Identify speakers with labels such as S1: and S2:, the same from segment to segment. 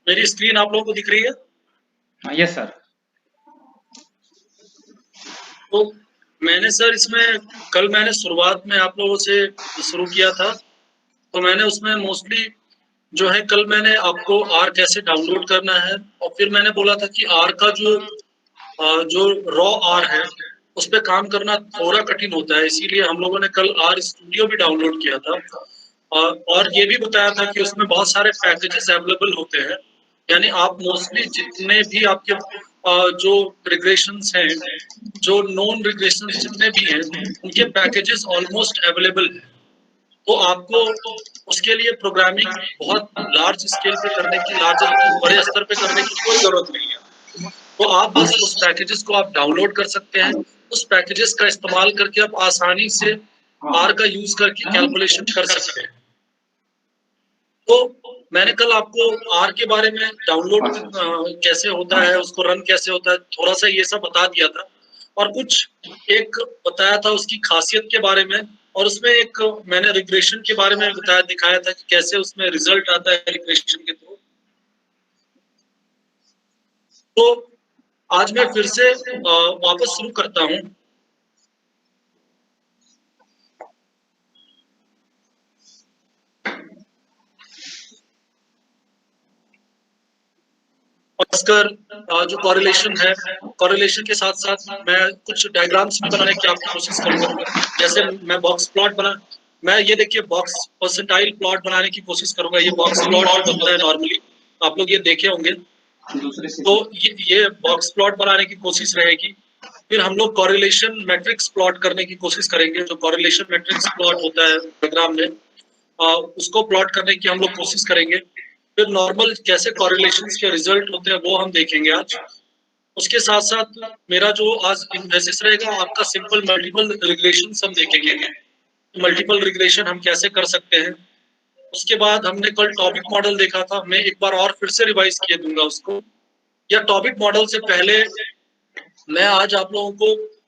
S1: मेरी स्क्रीन आप लोगों को दिख रही है?
S2: Yes sir.
S1: तो मैंने सर इसमें कल मैंने शुरुआत में आप लोगों से शुरू किया था, तो मैंने उसमें मोस्टली जो है कल मैंने आपको आर कैसे डाउनलोड करना है, और फिर मैंने बोला था कि आर का जो रॉ आर है उस पे काम करना थोड़ा कठिन होता है, इसीलिए हम लोगों ने कल आर स्टूडियो भी डाउनलोड किया था। और ये भी बताया था कि उसमें बहुत सारे पैकेजेस अवेलेबल होते हैं, यानी आप मोस्टली जितने भी आपके जो रिग्रेशंस हैं, जो नॉन रिग्रेशंस जितने भी हैं, उनके पैकेजेस ऑलमोस्ट अवेलेबल हैं। तो आपको उसके लिए प्रोग्रामिंग बहुत लार्ज स्केल पे करने की, लार्ज बड़े स्तर पे करने की कोई जरूरत नहीं है। तो आप बस उस पैकेजेस को आप डाउनलोड कर सकते हैं, उस पैकेजेस का इस्तेमाल करके आप आसानी से आर का यूज करके कैलकुलेशन कर सकते हैं। तो मैंने कल आपको आर के बारे में डाउनलोड कैसे होता है, उसको रन कैसे होता है, थोड़ा सा ये सब बता दिया था, और कुछ एक बताया था उसकी खासियत के बारे में, और उसमें एक मैंने रिग्रेशन के बारे में बताया, दिखाया था कि कैसे उसमें रिजल्ट आता है रिग्रेशन के थ्रू। तो आज मैं फिर से वापस शुरू करता हूँ। खासकर जो कॉरिलेशन है, कॉरिलेशन के साथ साथ मैं कुछ डायग्राम्स भी बनाने की आपकी कोशिश करूंगा। जैसे मैं बॉक्स प्लॉट मैं ये देखिए बॉक्स परसेंटाइल प्लॉट बनाने की कोशिश करूंगा। ये बॉक्स प्लॉट जो बनता है नॉर्मली, आप लोग ये देखे होंगे। तो ये बॉक्स प्लॉट बनाने की कोशिश रहेगी। फिर हम लोग कॉरिलेशन मैट्रिक्स प्लॉट करने की कोशिश करेंगे। जो कॉरिलेशन मैट्रिक्स प्लॉट होता है डायग्राम में, उसको प्लॉट करने की हम लोग कोशिश करेंगे। फिर नॉर्मल कैसे कॉरिलेशंस के रिजल्ट होते हैं वो हम देखेंगे आज। उसके साथ साथ मेरा जो आज इन्फोसिस रहेगा, आपका सिंपल मल्टीपल रिग्रेशन हम देखेंगे। मल्टीपल रिग्रेशन हम कैसे कर सकते हैं। उसके बाद हमने कल टॉपिक मॉडल देखा था, मैं एक बार और फिर से रिवाइज किए दूंगा उसको। या टॉपिक मॉडल से पहले मैं आज आप लोगों को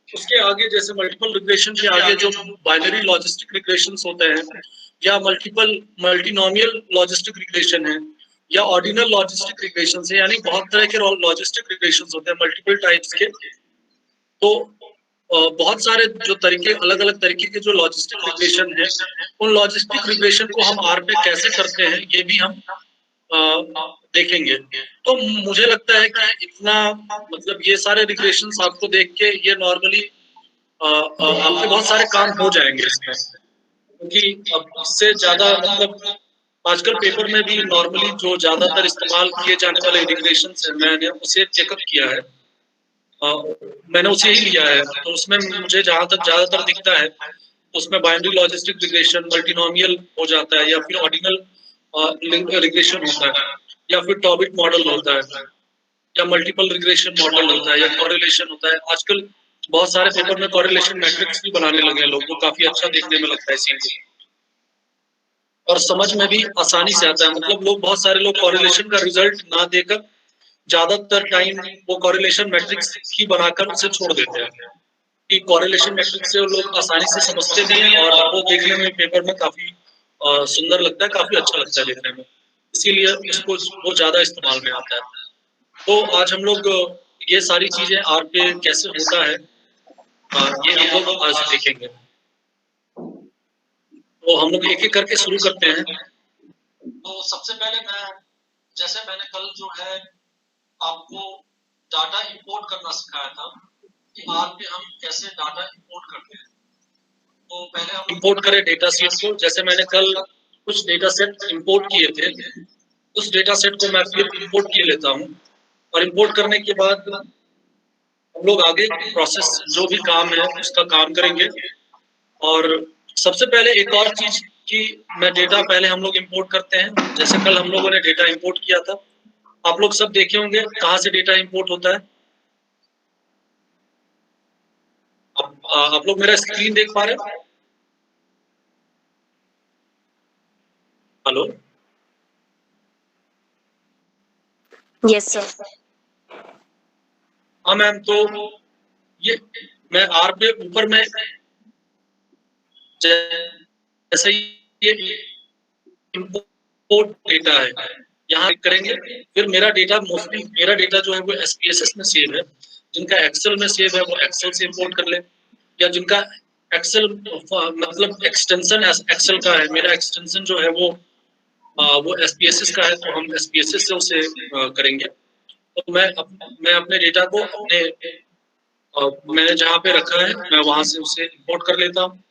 S1: उसके आगे, जैसे मल्टीपल रिग्रेशन के आगे जो बाइनरी लॉजिस्टिक रिग्रेशंस होते हैं, या मल्टीपल मल्टीनोमियल लॉजिस्टिक रिग्रेशन है, या ऑर्डिनल लॉजिस्टिक रिग्रेशन है, यानी बहुत तरह के लॉजिस्टिक रिग्रेशन होते हैं मल्टीपल टाइप्स के। तो बहुत सारे जो तरीके, अलग अलग तरीके के जो लॉजिस्टिक रिग्रेशन है, उन लॉजिस्टिक रिग्रेशन को हम आर पे कैसे करते हैं ये भी हम अ, देखेंगे। तो मुझे लगता है कि इतना, मतलब ये सारे रिग्रेशंस आपको देख के ये नॉर्मली आपके बहुत सारे काम हो जाएंगे इसमें, क्योंकि अब इससे ज्यादा मतलब आजकल पेपर में भी नॉर्मली जो ज्यादातर इस्तेमाल किए जाने वाले रिग्रेशंस है, मैंने उसे चेकअप किया है। अ, मैंने उसे ही लिया है, तो उसमें मुझे जहां तक ज्यादातर दिखता है, उसमें बाइनरी लॉजिस्टिक रिग्रेशन, मल्टीनोमियल हो जाता है, या फिर ऑर्डिनल रिग्रेशन होता है, या फिर टॉबिट मॉडल होता है, या मल्टीपल रिग्रेशन मॉडल होता है, या कॉरिलेशन होता है। आजकल बहुत सारे पेपर में कॉरिलेशन मैट्रिक्स भी बनाने लगे हैं लोग, वो काफी अच्छा देखने में लगता है सीन को, और समझ में भी आसानी से आता है। मतलब लोग, बहुत सारे लोग कॉरिलेशन का रिजल्ट ना देकर ज्यादातर टाइम वो कॉरिलेशन मैट्रिक्स ही बनाकर उसे छोड़ देते हैं, कि कॉरिलेशन मैट्रिक्स से वो लोग आसानी से समझते भी हैं, और वो देखने में पेपर में काफी सुंदर लगता है, काफी अच्छा लगता है देखने में, इसीलिए उसको वो ज्यादा इस्तेमाल में आता है। तो आज हम लोग ये सारी चीजें आर पे कैसे होता है, ये हम लोग आज देखेंगे। तो हम लोग एक एक करके शुरू करते हैं। तो सबसे पहले जैसे मैंने कल जो है आपको डाटा इंपोर्ट करना सिखाया था, कि आर पे हम कैसे डाटा इंपोर्ट करते हैं। तो पहले हम इंपोर्ट करें डेटा सेट को। जैसे मैंने कल कुछ डेटा सेट इंपोर्ट किए थे, उस डेटा सेट को मैं फिर इंपोर्ट किए लेता हूँ, और इंपोर्ट करने के बाद हम लोग आगे प्रोसेस जो भी काम है उसका काम करेंगे। और सबसे पहले एक और चीज कि मैं डेटा पहले हम लोग इंपोर्ट करते हैं। जैसे कल हम लोगों ने डेटा इंपोर्ट किया था, आप लोग सब देखे होंगे कहाँ से डेटा इंपोर्ट होता है। आप लोग मेरा स्क्रीन देख पा रहे हैं? हेलो?
S3: Yes sir.
S1: हाँ मैम, तो ये मैं आर पे ऊपर में, जैसे ये इंपोर्ट डेटा है, यहाँ करेंगे, फिर मेरा डेटा मोस्टली मेरा डेटा जो है वो SPSS में सेव है, जिनका एक्सेल में सेव है वो एक्सेल से इंपोर्ट कर ले, या जिनका एक्सेल मतलब एक्सटेंशन एक्सेल का है, मेरा एक्सटेंशन जो है वो SPSS का है, तो हम SPSS से उसे करेंगे। तो मैं अपने डेटा को मैंने जहाँ पे रखा है मैं वहां से उसे इंपोर्ट कर लेता हूँ।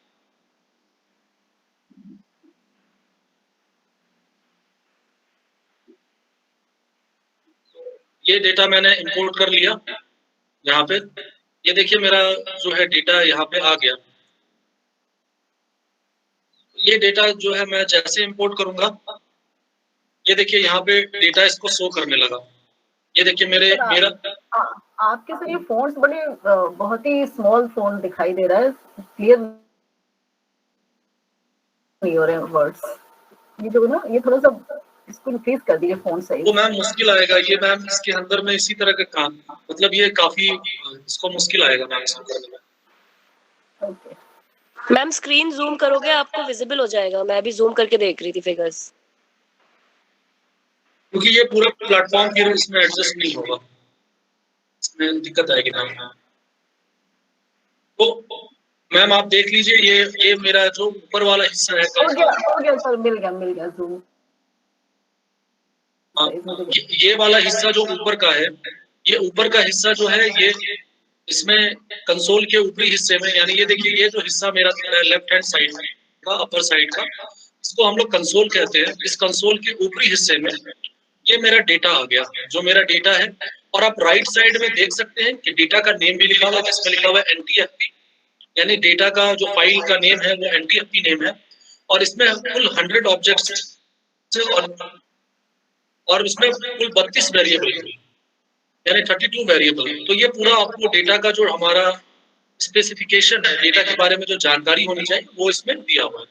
S1: ये डेटा मैंने इंपोर्ट कर लिया यहाँ पे, ये देखिए मेरा जो है डेटा यहाँ पे आ गया। ये डेटा जो है मैं जैसे इंपोर्ट करूंगा, ये देखिए यहाँ पे डेटा इसको शो करने लगा। ये देखिए मेरा
S2: आपके सर ये फोन्स बड़े बहुत ही स्मॉल फोन दिखाई दे रहा है, क्लियर नहीं हो रहे हैं वर्ड्स। ये जो ना ये थोड़ा सा इसको इंक्रीज कर दीजिए फोन सही।
S1: तो मैम मुश्किल आएगा ये मैम, इसके अंदर में इसी तरह का काम, मतलब ये काफी इसको मुश्किल आएगा मैम इसको करने में।
S2: ओके
S3: मैम स्क्रीन जूम करोगे आपको विजिबल हो जाएगा, मैं अभी जूम करके देख रही थी फिगर्स।
S1: क्योंकि ये पूरा प्लेटफॉर्म फिर इसमें एडजस्ट नहीं होगा, इसमें दिक्कत आएगी मैम। तो मैम आप देख लीजिए ये मेरा जो ऊपर वाला हिस्सा है
S2: हो गया सर, मिल गया जूम।
S1: ये वाला हिस्सा जो ऊपर का है, ये ऊपर का हिस्सा जो है ये इसमें कंसोल के ऊपरी हिस्से में, यानी ये देखिए ये जो हिस्सा मेरा लेफ्ट हैंड साइड का अपर साइड का, इसको हम लोग कंसोल कहते हैं। इस कंसोल के ऊपरी हिस्से में ये मेरा डेटा आ गया, जो मेरा डेटा है। और आप राइट साइड में देख सकते हैं कि डेटा का नेम भी लिखा हुआ है, जिसमें लिखा हुआ है NTFP, यानी डेटा का जो फाइल का नेम है वो NTFP नेम है। और इसमें कुल 100 ऑब्जेक्ट्स और इसमें कुल 32 वेरिएबल है, यानी 32 वेरिएबल। तो ये पूरा आपको डेटा का जो हमारा स्पेसिफिकेशन है, डेटा के बारे में जो जानकारी होनी चाहिए वो इसमें दिया हुआ है।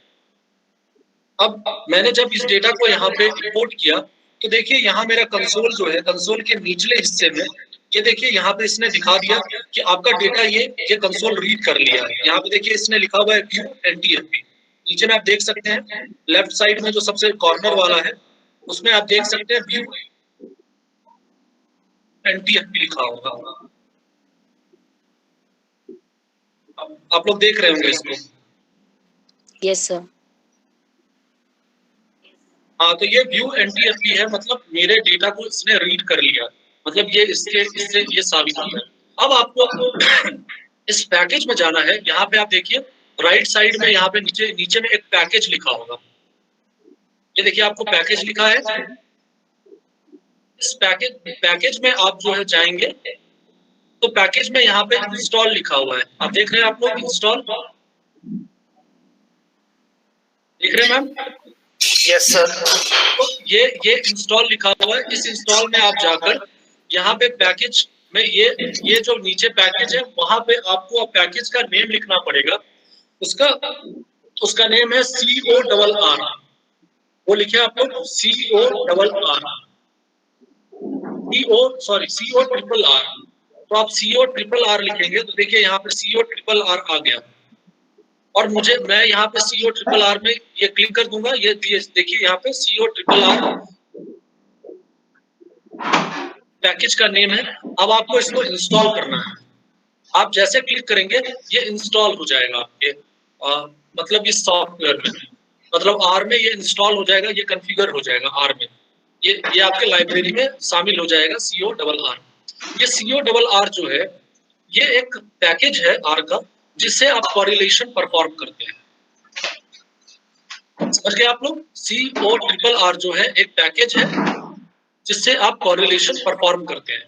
S1: अब मैंने जब इस डेटा को यहाँ पे इंपोर्ट किया, तो देखिए यहाँ मेरा कंसोल जो है, कंसोल के निचले हिस्से में ये देखिए यहाँ पे इसने दिखा दिया कि आपका डेटा ये कंसोल रीड कर लिया है। यहाँ पे देखिए इसने लिखा हुआ है व्यू NTFP। नीचे में आप देख सकते हैं लेफ्ट साइड में जो सबसे कॉर्नर वाला है उसमें आप देख सकते हैं व्यू NTFP लिखा होगा। आप लोग देख रहे होंगे इसको।
S3: Yes sir.
S1: हाँ, तो ये व्यू NTFP है, मतलब मेरे डेटा को इसने रीड कर लिया, मतलब ये इससे ये साबित होता है। अब आपको इस पैकेज में जाना है। यहाँ पे आप देखिए राइट साइड में यहाँ पे नीचे में एक पैकेज लिखा होगा। ये देखिए आपको पैकेज लिखा है। इस पैकेज में आप जो है जाएंगे तो पैकेज में यहाँ पे इंस्टॉल लिखा हुआ है। आप देख रहे हैं, आप लोग इंस्टॉल देख रहे हैं मैम?
S4: Yes sir.
S1: तो ये इंस्टॉल लिखा हुआ है। इस इंस्टॉल में आप जाकर यहाँ पे पैकेज में ये जो नीचे पैकेज है वहां पे आपको पैकेज का नेम लिखना पड़ेगा। उसका नेम है CORR। वो लिखे आप लोग CORR। CORR। तो आप CORR लिखेंगे तो देखिए यहाँ पे CORR आ गया। और मैं यहाँ पे CORR में ये क्लिक कर दूंगा। ये देखिए यहाँ पे CORR पैकेज का नेम है। अब आपको इसको इंस्टॉल करना है। आप जैसे क्लिक करेंगे ये इंस्टॉल हो जाएगा आपके मतलब इस सॉफ्टवेयर में, मतलब R में ये इंस्टॉल हो जाएगा, ये कॉन्फ़िगर हो जाएगा R में। ये आपके लाइब्रेरी में शामिल हो जाएगा CORR। ये CORR जो है ये एक पैकेज है R का, जिससे आप कोरिलेशन परफॉर्म करते हैं। समझ गए आप लोग? CORR जो है एक पैकेज है जिससे आप कोरिलेशन परफॉर्म करते हैं।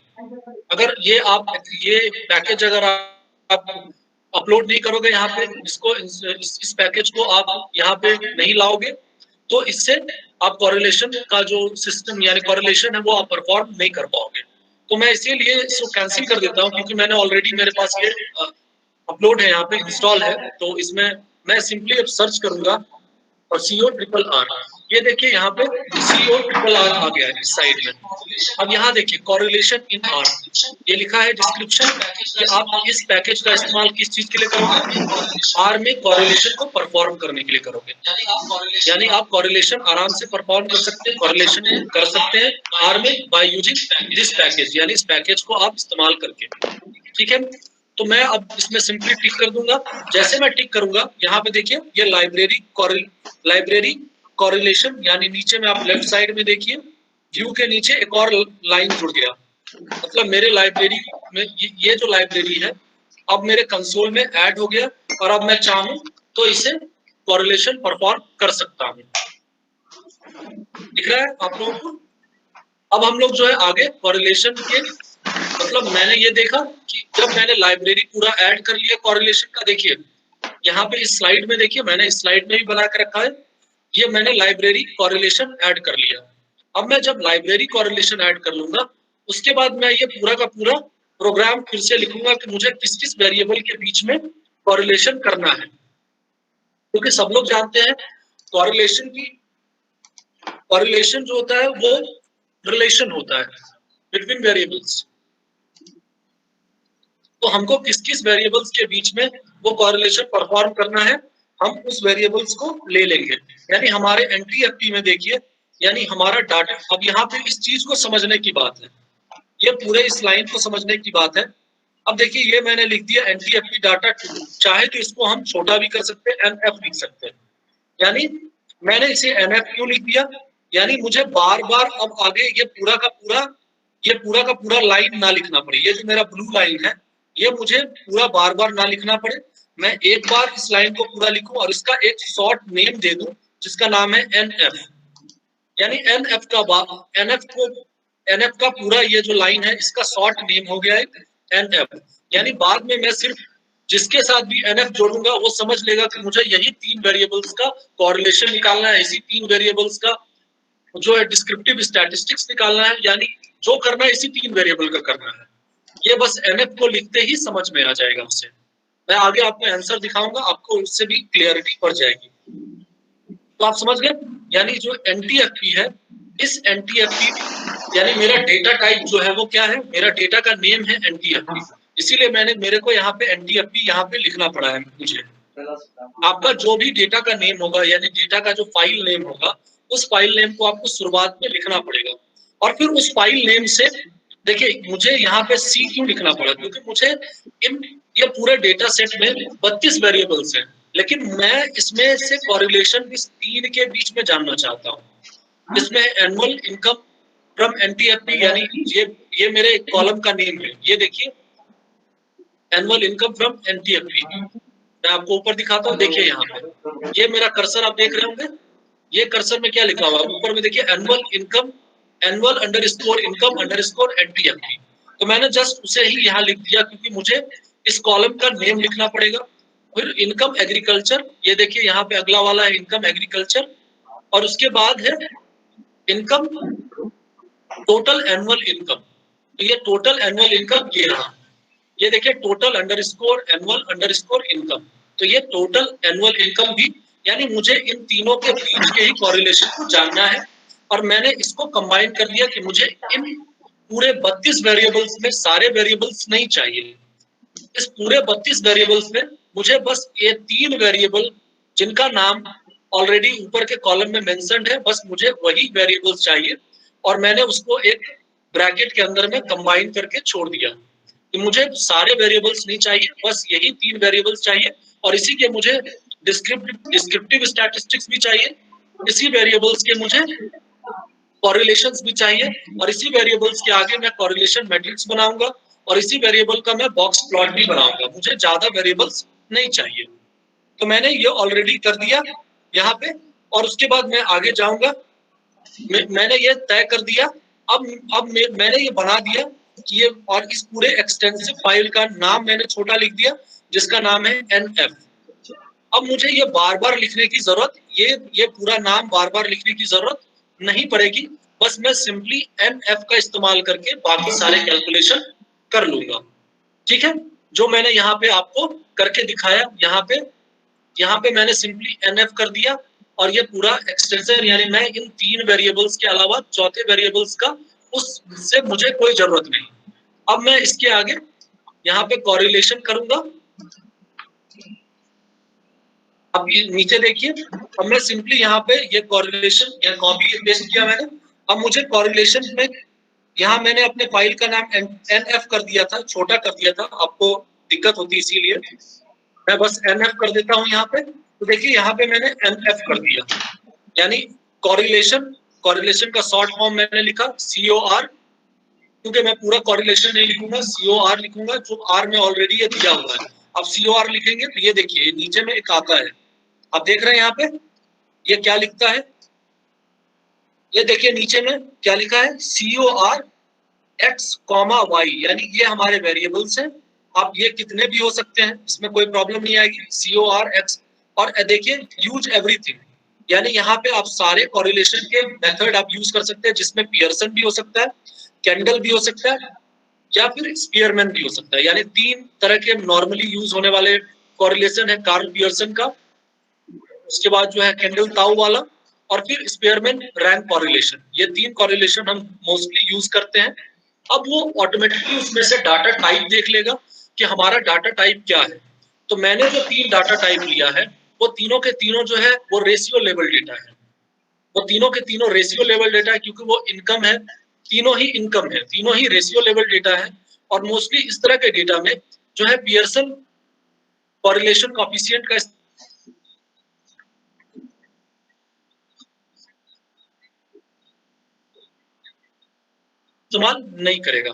S1: अगर ये पैकेज अगर आप अपलोड नहीं करोगे यहाँ पे, इस पैकेज को आप यहाँ पे नहीं लाओगे तो इससे आप कोरिलेशन का जो सिस्टम यानी कोरिलेशन है वो आप परफॉर्म नहीं कर पाओगे। तो मैं इसीलिए इसको कैंसिल कर देता हूँ, क्योंकि मैंने ऑलरेडी मेरे पास ये अपलोड है, यहाँ पे इंस्टॉल है। तो इसमें मैं सिंपली अब सर्च करूंगा और CORR। ये देखिए यहाँ पे CO ट्रिपल R आ गया है इस साइड में। अब यहाँ देखिए कॉरिलेशन इन R, ये लिखा है डिस्क्रिप्शन कि आप इस पैकेज का इस्तेमाल किस चीज के लिए करोगे, R में कॉरिलेशन को परफॉर्म करने के लिए करोगे। यानी आप कॉरिलेशन आराम से परफॉर्म कर सकते हैं, कॉरिलेशन कर सकते हैं R में बाय यूजिंग दिस पैकेज, यानी इस पैकेज को आप इस्तेमाल करके। ठीक है, तो मैं अब इसमें सिंपली टिक कर दूंगा। जैसे मैं टिक करूंगा यहाँ पे देखिए ये लाइब्रेरी कॉरिलेशन, यानी नीचे में आप लेफ्ट साइड में देखिए व्यू के नीचे एक और लाइन जुड़ गया। मतलब मेरे लाइब्रेरी में ये जो लाइब्रेरी है अब मेरे कंसोल में ऐड हो गया, और अब मैं चाहूं तो इसे कॉरिलेशन परफॉर्म कर सकता हूं। दिख रहा है आप लोगों को? अब हम लोग जो है आगे कॉरिलेशन के, मतलब मैंने ये देखा कि जब मैंने लाइब्रेरी पूरा ऐड कर लिया कॉरिलेशन का, देखिए यहाँ पे इस स्लाइड में देखिए, मैंने इस स्लाइड में भी बना के रखा है, ये मैंने लाइब्रेरी कॉरिलेशन ऐड कर लिया। अब मैं जब लाइब्रेरी कॉरिलेशन ऐड कर लूंगा उसके बाद मैं ये पूरा का पूरा प्रोग्राम फिर से लिखूंगा कि मुझे किस किस वेरिएबल के बीच में कॉरिलेशन करना है, क्योंकि सब लोग जानते हैं कॉरिलेशन जो होता है वो रिलेशन होता है बिटवीन वेरिएबल्स। तो हमको किस किस वेरिएबल्स के बीच में वो कॉरिलेशन परफॉर्म करना है, हम उस वेरिएबल्स को ले लेंगे। यानी हमारे NTFP में देखिए, यानी हमारा डाटा, अब यहाँ पे इस चीज को समझने की बात है, ये पूरे इस लाइन को समझने की बात है। अब देखिए ये मैंने लिख दिया NTFP डाटा 2, चाहे तो इसको हम छोटा भी कर सकते हैं, NF लिख सकते हैं। यानी मैंने इसे NF क्यों लिख दिया, यानी मुझे बार बार अब आगे ये पूरा का पूरा लाइन ना लिखना पड़े। ये जो मेरा ब्लू लाइन है ये मुझे पूरा बार बार ना लिखना पड़े, मैं एक बार इस लाइन को पूरा लिखूं और इसका एक शॉर्ट नेम दे दूं जिसका नाम है NF। यानी NF का पूरा ये जो लाइन है इसका शॉर्ट नेम हो गया है NF। यानी बाद में मैं सिर्फ जिसके साथ भी NF जोड़ूंगा वो समझ लेगा कि मुझे यही 3 वेरिएबल्स का कॉरिलेशन निकालना है, इसी 3 वेरिएबल्स का जो है डिस्क्रिप्टिव स्टैटिस्टिक्स निकालना है, यानी जो करना है इसी 3 वेरिएबल का करना है। ये बस NF को लिखते ही समझ में आ जाएगा उससे। मैं आगे आपको आंसर दिखाऊंगा, आपको उससे भी क्लियरिटी बढ़ जाएगी। तो आप समझ गए, यानी जो NTFP है, इस NTFP यानी मेरा डेटा टाइप जो है वो क्या है, मेरा डेटा का नेम है NTFP, इसीलिए मेरे को यहाँ पे NTFP यहाँ पे लिखना पड़ा है मुझे। आपका जो भी डेटा का नेम होगा, यानी डेटा का जो फाइल नेम होगा, उस फाइल नेम को आपको शुरुआत में लिखना पड़ेगा। और फिर उस फाइल नेम से देखिए मुझे यहाँ पे C क्यों लिखना पड़ा, क्योंकि मुझे ये पूरे डेटा सेट में 32 वेरिएबल्स हैं, लेकिन मैं इसमें से कॉरिलेशन इस 3 के बीच में जानना चाहता हूँ। इसमें एनुअल इनकम फ्रॉम NTFP, यानी ये मेरे कॉलम का नेम है, ये देखिए एनुअल इनकम फ्रॉम NTFP। मैं आपको ऊपर दिखाता हूँ, देखिए यहाँ पे ये मेरा कर्सर आप देख रहे होंगे, ये कर्सर में क्या लिखा हुआ है ऊपर में देखिए, annual underscore income underscore NTFP। तो मैंने जस्ट उसे ही यहाँ लिख दिया क्योंकि मुझे इस कॉलम का नेम लिखना पड़ेगा। फिर इनकम एग्रीकल्चर, ये देखिए यहाँ पे अगला वाला है इनकम एग्रीकल्चर, और उसके बाद है इनकम टोटल एनुअल इनकम। तो ये टोटल एनुअल इनकम ये रहा, ये देखिए total underscore annual underscore income. तो ये टोटल एनुअल इनकम भी, यानी मुझे इन तीनों के बीच के ही कॉरिलेशन को जानना है, और मैंने इसको कंबाइन कर दिया कि मुझे इन पूरे 32 वेरिएबल्स में सारे वेरिएबल्स नहीं चाहिए, इस पूरे 32 वेरिएबल्स में मुझे बस ये 3 वेरिएबल जिनका नाम ऑलरेडी ऊपर के कॉलम में मेंशन्ड है, बस मुझे वही वेरिएबल्स चाहिए, और मैंने उसको एक ब्रैकेट के अंदर में कंबाइन करके छोड़ दिया कि मुझे सारे वेरिएबल्स नहीं चाहिए, बस यही 3 वेरिएबल्स चाहिए, और इसी के मुझे डिस्क्रिप्टिव स्टैटिस्टिक्स भी चाहिए, इसी वेरिएबल्स के मुझे कॉरिलेशंस भी चाहिए, और इसी वेरिएबल्स के आगे मैं कॉरिलेशन मैट्रिक्स बनाऊंगा, और इसी वेरिएबल का मैं बॉक्स प्लॉट भी बनाऊंगा। मुझे ज्यादा वेरिएबल्स नहीं चाहिए, तो मैंने ये ऑलरेडी कर दिया यहाँ पे, और उसके बाद मैं आगे जाऊंगा। मैंने ये तय कर दिया, अब मैंने ये बना दिया कि ये, और इस पूरे एक्सटेंसिव फाइल का नाम मैंने छोटा लिख दिया जिसका नाम है NF। अब मुझे ये बार बार लिखने की जरूरत, ये पूरा नाम बार बार लिखने की जरूरत नहीं पड़ेगी, बस मैं सिंपली NF का इस्तेमाल करके बाकी सारे कैलकुलेशन कर लूंगा। ठीक है, जो मैंने यहाँ पे आपको करके दिखाया, यहाँ पे मैंने सिंपली NF कर दिया, और ये पूरा एक्सटेंशन, यानी मैं इन 3 वेरिएबल्स के अलावा चौथे वेरिएबल्स का उससे मुझे कोई जरूरत नहीं। अब मैं इसके आगे यहाँ पे कॉरिलेशन करूंगा। अब ये नीचे देखिए, अब मैं सिंपली यहाँ पे ये कॉरिलेशन या कॉपी पेस्ट किया मैंने। अब मुझे कॉरिलेशन में यहाँ मैंने अपने फाइल का नाम NF कर दिया था, छोटा कर दिया था, आपको दिक्कत होती इसीलिए मैं बस NF कर देता हूँ यहाँ पे। तो देखिए यहाँ पे मैंने NF कर दिया, यानी कॉरिलेशन का शॉर्ट फॉर्म मैंने लिखा COR, क्योंकि मैं पूरा कॉरिलेशन नहीं लिखूंगा, COR लिखूंगा, जो R में ऑलरेडी ये दिया हुआ है। अब COR लिखेंगे तो ये देखिए नीचे में एक आता है, आप देख रहे हैं यहाँ पे ये क्या लिखता है, ये देखिए नीचे में क्या लिखा है, COR X, Y, यानी ये हमारे वेरिएबल्स हैं। आप ये कितने भी हो सकते हैं, इसमें कोई प्रॉब्लम नहीं आएगी। COR X, और देखिए यूज एवरीथिंग, यानी यहाँ पे आप सारे कॉरिलेशन के मेथड आप यूज कर सकते हैं, जिसमें पियर्सन भी हो सकता है, कैंडल भी हो सकता है, या फिर स्पीयरमैन भी हो सकता है। यानी 3 तरह के नॉर्मली यूज होने वाले कॉरिलेशन है कार्ल पियर्सन का, उसके बाद जो है कैंडल ताऊ वाला, और फिर स्पीयरमैन रैंक कॉरिलेशन। ये 3 कॉरिलेशन हम मोस्टली यूज करते हैं। अब वो ऑटोमेटिकली उसमें से डाटा टाइप देख लेगा कि हमारा डाटा टाइप क्या है। तो मैंने जो 3 डाटा टाइप लिया है वो तीनों के तीनों जो है वो रेशियो लेवल डेटा है, वो तीनों के तीनों रेशियो लेवल डेटा है, क्योंकि वो इनकम है, तीनों ही इनकम है, तीनों ही रेशियो लेवल डेटा है। और मोस्टली इस तरह के डेटा में जो है पियर्सन कॉरिलेशन कोएफिशिएंट का इस्तेमाल नहीं करेगा।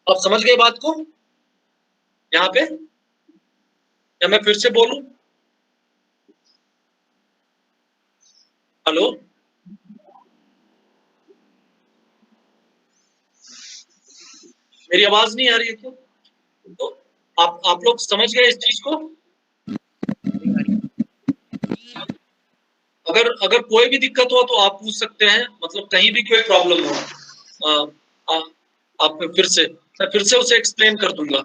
S1: आप समझ गए बात को यहाँ पे, या मैं फिर से बोलूं? हेलो, मेरी आवाज नहीं आ रही है क्या? तो आप लोग समझ गए इस चीज को? अगर कोई भी दिक्कत हो तो आप पूछ सकते हैं, मतलब कहीं भी कोई प्रॉब्लम हो आप मैं फिर से उसे एक्सप्लेन कर दूंगा,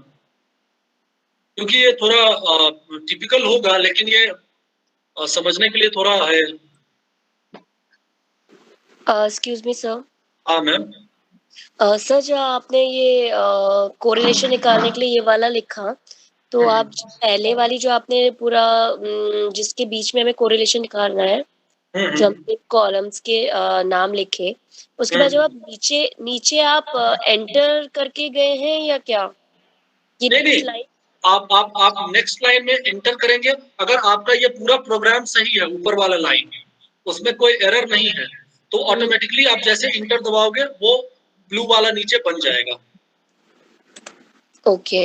S1: क्योंकि ये थोड़ा टिपिकल होगा, लेकिन ये समझने के लिए थोड़ा है।
S3: Excuse me sir.
S1: हाँ मैम।
S3: सर जो आपने ये कोरिलेशन निकालने के लिए ये वाला लिखा, तो आप पहले वाली जो आपने पूरा जिसके बीच में हमें कोरिलेशन निकालना है, जो हमने कॉलम्स के नाम लिखे, उसके बाद जब आप नीचे आप एंटर करके गए हैं या क्या? ये
S1: नहीं, आप नेक्स्ट लाइन में एंटर करेंगे। अगर आपका ये पूरा प्रोग्राम सही है, ऊपर वाला लाइन उसमें कोई एरर नहीं है, तो ऑटोमेटिकली आप जैसे इंटर दबाओगे वो ब्लू वाला नीचे बन जाएगा।
S3: ओके।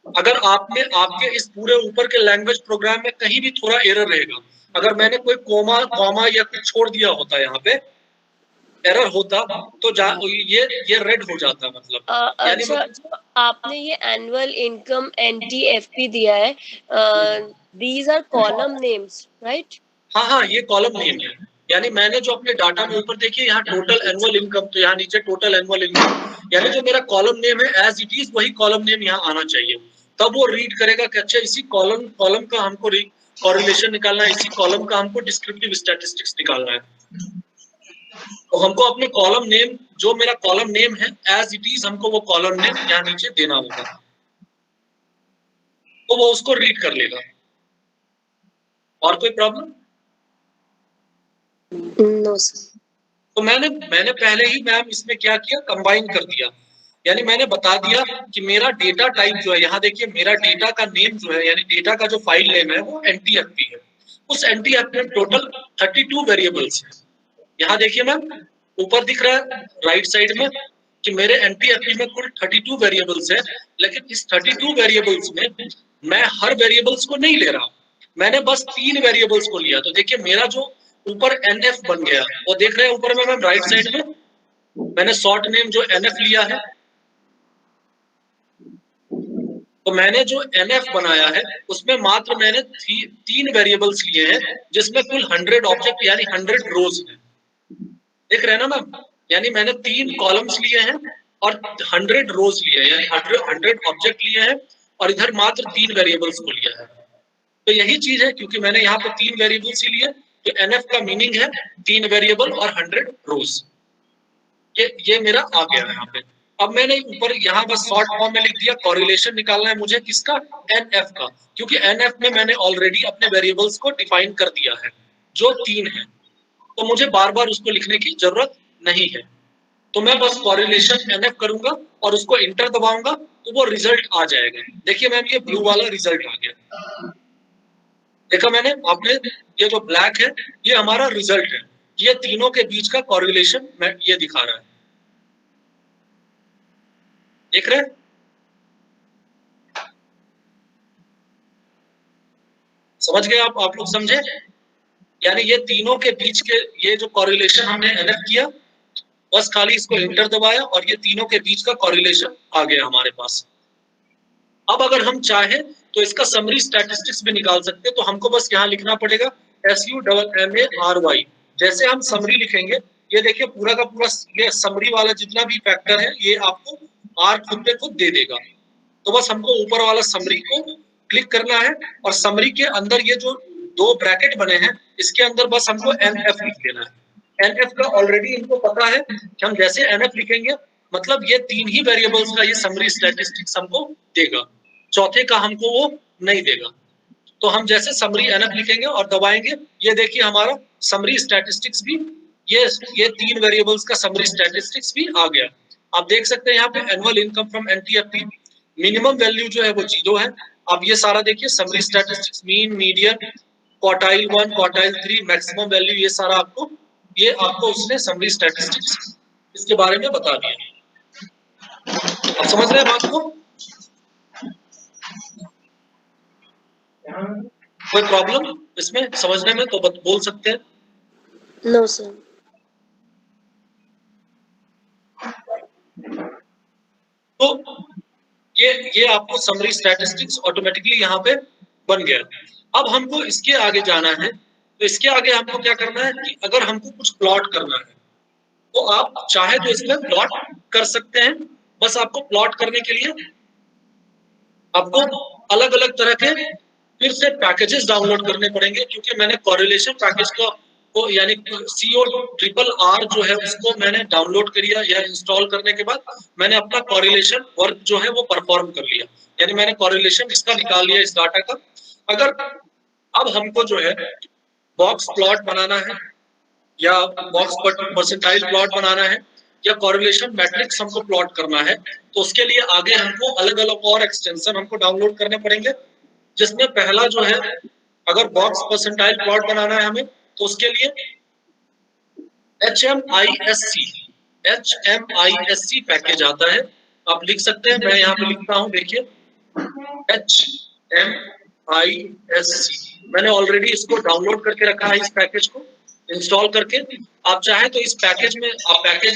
S1: अगर आपके इस पूरे ऊपर के लैंग्वेज प्रोग्राम में कहीं भी थोड़ा एरर रहेगा, अगर मैंने कोई कॉमा या कुछ छोड़ दिया होता यहाँ पे, एरर होता, तो ये रेड हो जाता, मतलब
S3: अच्छा, जो आपने ये एनुअल इनकम NTFP दिया है, these are column names, right?
S1: हाँ, ये कॉलम नेम है। यानी मैंने जो अपने डाटा में ऊपर देखिए यहाँ टोटल एनुअल इनकम, तो यहाँ नीचे टोटल एनुअल इनकम, यानी जो मेरा कॉलम नेम है एज इट इज वही कॉलम नेम यहाँ आना चाहिए। तब वो रीड करेगा कि अच्छा इसी कॉलम का हमको कॉरिलेशन निकालना है, इसी कॉलम का हमको डिस्क्रिप्टिव स्टैटिस्टिक्स निकालना है। तो हमको अपने कॉलम नेम, जो मेरा कॉलम नेम है एज इट इज, हमको वो कॉलम नेम यहाँ नीचे देना होगा, तो वो उसको रीड कर लेगा। और कोई प्रॉब्लम?
S3: No sir.
S1: तो मैंने पहले ही मैम इसमें क्या किया, कंबाइन कर दिया। यानी मैंने बता दिया कि मेरा डेटा टाइप जो है, यहाँ देखिए मेरा डेटा का नेम जो है, यानी डेटा का जो फाइल नेम है वो NTFP है। उस NTFP में टोटल 32 वेरिएबल्स है। यहाँ देखिए मैम ऊपर दिख रहा है राइट साइड में कि मेरे NTFP में कुल 32 वेरिएबल्स है, लेकिन इस 32 वेरिएबल्स में मैं हर वेरिएबल्स को नहीं ले रहा, मैंने बस 3 वेरिएबल्स को लिया। तो देखिए मेरा जो ऊपर NF बन गया, वो देख रहे हैं ऊपर में मैम राइट साइड में, मैंने शॉर्ट नेम जो NF लिया है। तो मैंने जो NF बनाया है उसमें मात्र मैंने 3 वेरिएबल्स लिए हैं, जिसमें कुल 100 ऑब्जेक्ट यानी 100 रोज है। देख रहे हैं ना मैम, यानी मैंने 3 कॉलम्स लिए हैं और 100 रोज लिए हैं, यानी 100 ऑब्जेक्ट लिए हैं, और इधर मात्र 3 वेरिएबल्स को लिया है। तो यही चीज है, क्योंकि मैंने यहाँ पे 3 वेरिएबल्स ही लिए, तो NF का मीनिंग है 3 वेरिएबल और 100 रोज। ये मेरा आ गया यहाँ पे। अब मैंने ऊपर यहाँ बस शॉर्ट फॉर्म में लिख दिया, कोरिलेशन निकालना है मुझे किसका, NF का, क्योंकि NF में मैंने ऑलरेडी अपने वेरिएबल्स को डिफाइन कर दिया है जो 3 है, तो मुझे बार बार उसको लिखने की जरूरत नहीं है। तो मैं बस कोरिलेशन NF करूंगा और उसको इंटर दबाऊंगा तो वो रिजल्ट आ जाएगा। देखिए मैम ये ब्लू वाला रिजल्ट आ गया, देखा मैंने, आपने ये जो ब्लैक है ये हमारा रिजल्ट है, ये तीनों के बीच का कोरिलेशन ये दिखा रहा है, देख रहे हैं? समझ गए आप लोग समझे? यानी ये तीनों के बीच के ये जो कोरिलेशन हमने NF किया, बस खाली इसको इंटर दबाया और ये तीनों के बीच का कोरिलेशन आ गया हमारे पास। अब अगर हम चाहें तो इसका समरी स्टैटिस्टिक्स भी निकाल सकते हैं, तो हमको बस यहाँ लिखना पड़ेगा SUMMARY। जैसे हम समरी लिखेंगे, ये देखिए पूरा का पूरा ये समरी वाला जितना भी फैक्टर है ये आपको R खुद पे खुद दे देगा। तो बस हमको ऊपर वाला समरी को क्लिक करना है और समरी के अंदर ये जो 2 ब्रैकेट बने हैं इसके अंदर बस हमको NF लिख देना है। NF का ऑलरेडी इनको पता है कि हम जैसे NF लिखेंगे मतलब ये 3 ही वेरिएबल्स का ये समरी स्टैटिस्टिक्स हमको देगा, चौथे का हमको वो नहीं देगा। तो हम जैसे समरी NF लिखेंगे और दबाएंगे, ये देखिए हमारा समरी स्टैटिस्टिक्स भी ये 3 वेरिएबल्स का समरी स्टैटिस्टिक्स भी आ गया। आप देख सकते हैं यहाँ पे annual income from NTFP, minimum value जो है वो 0 है। अब ये सारा देखिए summary statistics, mean, median, quartile 1, quartile 3, maximum value, ये सारा आपको उसने समरी स्टैटिस्टिक्स इसके बारे में बता दिया। आप समझ रहे हैं बात को? कोई प्रॉब्लम इसमें समझने में तो बोल सकते हैं।
S3: No sir.
S1: तो ये आपको समरी स्टैटिस्टिक्स ऑटोमेटिकली यहाँ पे बन गया। अब हमको इसके आगे जाना है, तो इसके आगे हमको क्या करना है कि अगर हमको कुछ प्लॉट करना है तो आप चाहे तो इसमें प्लॉट कर सकते हैं। बस आपको प्लॉट करने के लिए आपको अलग अलग तरह के फिर से पैकेजेस डाउनलोड करने पड़ेंगे, क्योंकि मैंने कोरिलेशन पैकेज को यानी CORRR जो है उसको मैंने डाउनलोड कर लिया, या इंस्टॉल करने के बाद मैंने अपना कोरिलेशन वर्क जो है वो परफॉर्म कर लिया, यानी मैंने कोरिलेशन इसका निकाल लिया इस डाटा का। अगर अब हमको जो है बॉक्स प्लॉट बनाना है या बॉक्स परसेंटाइल प्लॉट बनाना है या कोरिलेशन मैट्रिक्स हमको प्लॉट करना है, तो उसके लिए आगे हमको अलग अलग और एक्सटेंशन हमको डाउनलोड करने पड़ेंगे, जिसमें पहला जो है अगर बॉक्स परसेंटाइल प्लॉट बनाना है हमें तो उसके लिए HMISC पैकेज आता है। आप लिख सकते हैं, मैं यहाँ पे लिखता हूँ, देखिए HMISC मैंने ऑलरेडी इसको डाउनलोड करके रखा है, इस पैकेज को इंस्टॉल करके। आप चाहे तो इस पैकेज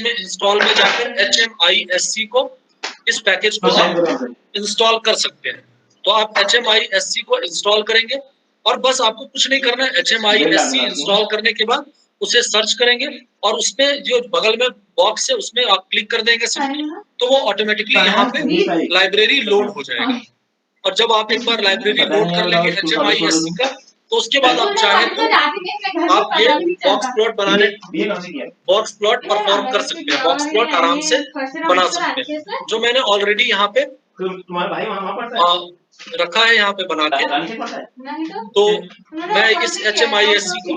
S1: में इंस्टॉल में जाकर HMISC को, इस पैकेज को आप इंस्टॉल कर सकते हैं। तो आप HMISC को इंस्टॉल करेंगे और बस आपको कुछ नहीं करना है। HMISC इंस्टॉल करने के बाद उसे सर्च करेंगे और उसमें जो बगल में बॉक्स है उसमें आप क्लिक कर देंगे सिंपली, तो वो ऑटोमेटिकली यहाँ पे लाइब्रेरी लोड हो जाएगी। और जब आप एक बार लाइब्रेरी लोड कर लेंगे HMISC का, तो उसके बाद आप चाहे तो आप ये बॉक्स प्लॉट परफॉर्म कर सकते हैं, बॉक्स प्लॉट आराम से बना सकते हैं, जो मैंने ऑलरेडी यहाँ पे रखा है यहाँ पे बना के। तो मैं इस HMISC को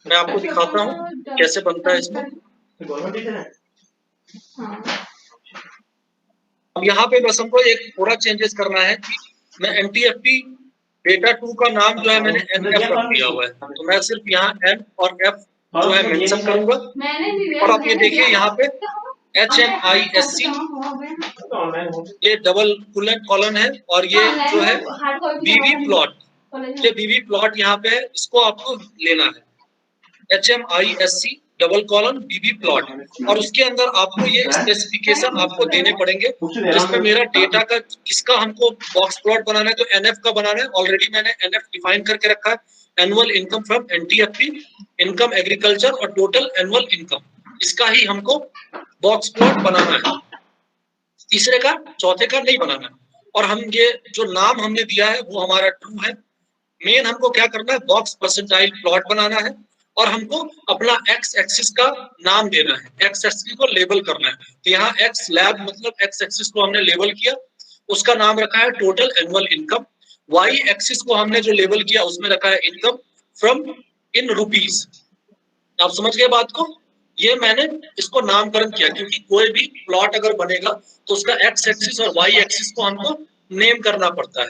S1: मैं आपको दिखाता हूँ कैसे बनता है इसमें। अब यहाँ पे बस हमको एक थोड़ा चेंजेस करना है कि मैं NTFP डेटा 2 का नाम जो है मैंने NF रख दिया हुआ है, तो मैं सिर्फ यहाँ N और F जो है मेंशन करूंगा। और आप ये देखिए यहाँ पे HMISC ये डबल कॉलन है, और ये जो है BB प्लॉट, ये BB प्लॉट यहाँ पे है, इसको आपको लेना है HMISC double colon BB plot, और उसके अंदर आपको ये स्पेसिफिकेशन आपको देने पड़ेंगे, जिसमें मेरा डेटा का किसका हमको बॉक्स प्लॉट बनाना है, तो NF का बनाना है। ऑलरेडी मैंने NF डिफाइन करके रखा है, annual income from NTFP, income agriculture और टोटल एनुअल इनकम, इसका ही हमको बॉक्स प्लॉट बनाना है, तीसरे का चौथे का नहीं बनाना है। और हम ये जो नाम हमने दिया है वो हमारा ट्रू है, मेन हमको क्या करना है, बॉक्स परसेंटाइल प्लॉट बनाना है और हमको अपना एक्स एक्सिस का नाम देना है, एक्स एक्सिस को लेबल करना है। तो यहाँ एक्स लैब मतलब एक्स एक्सिस को हमने लेबल किया, उसका नाम रखा है total annual income. Y axis को हमने जो लेबल किया उसमें रखा है इनकम फ्रॉम इन रुपीज। आप समझ गए बात को? ये मैंने इसको नामकरण किया क्योंकि कोई भी प्लॉट अगर बनेगा तो उसका एक्स एक्सिस और वाई एक्सिस को हमको नेम करना पड़ता है।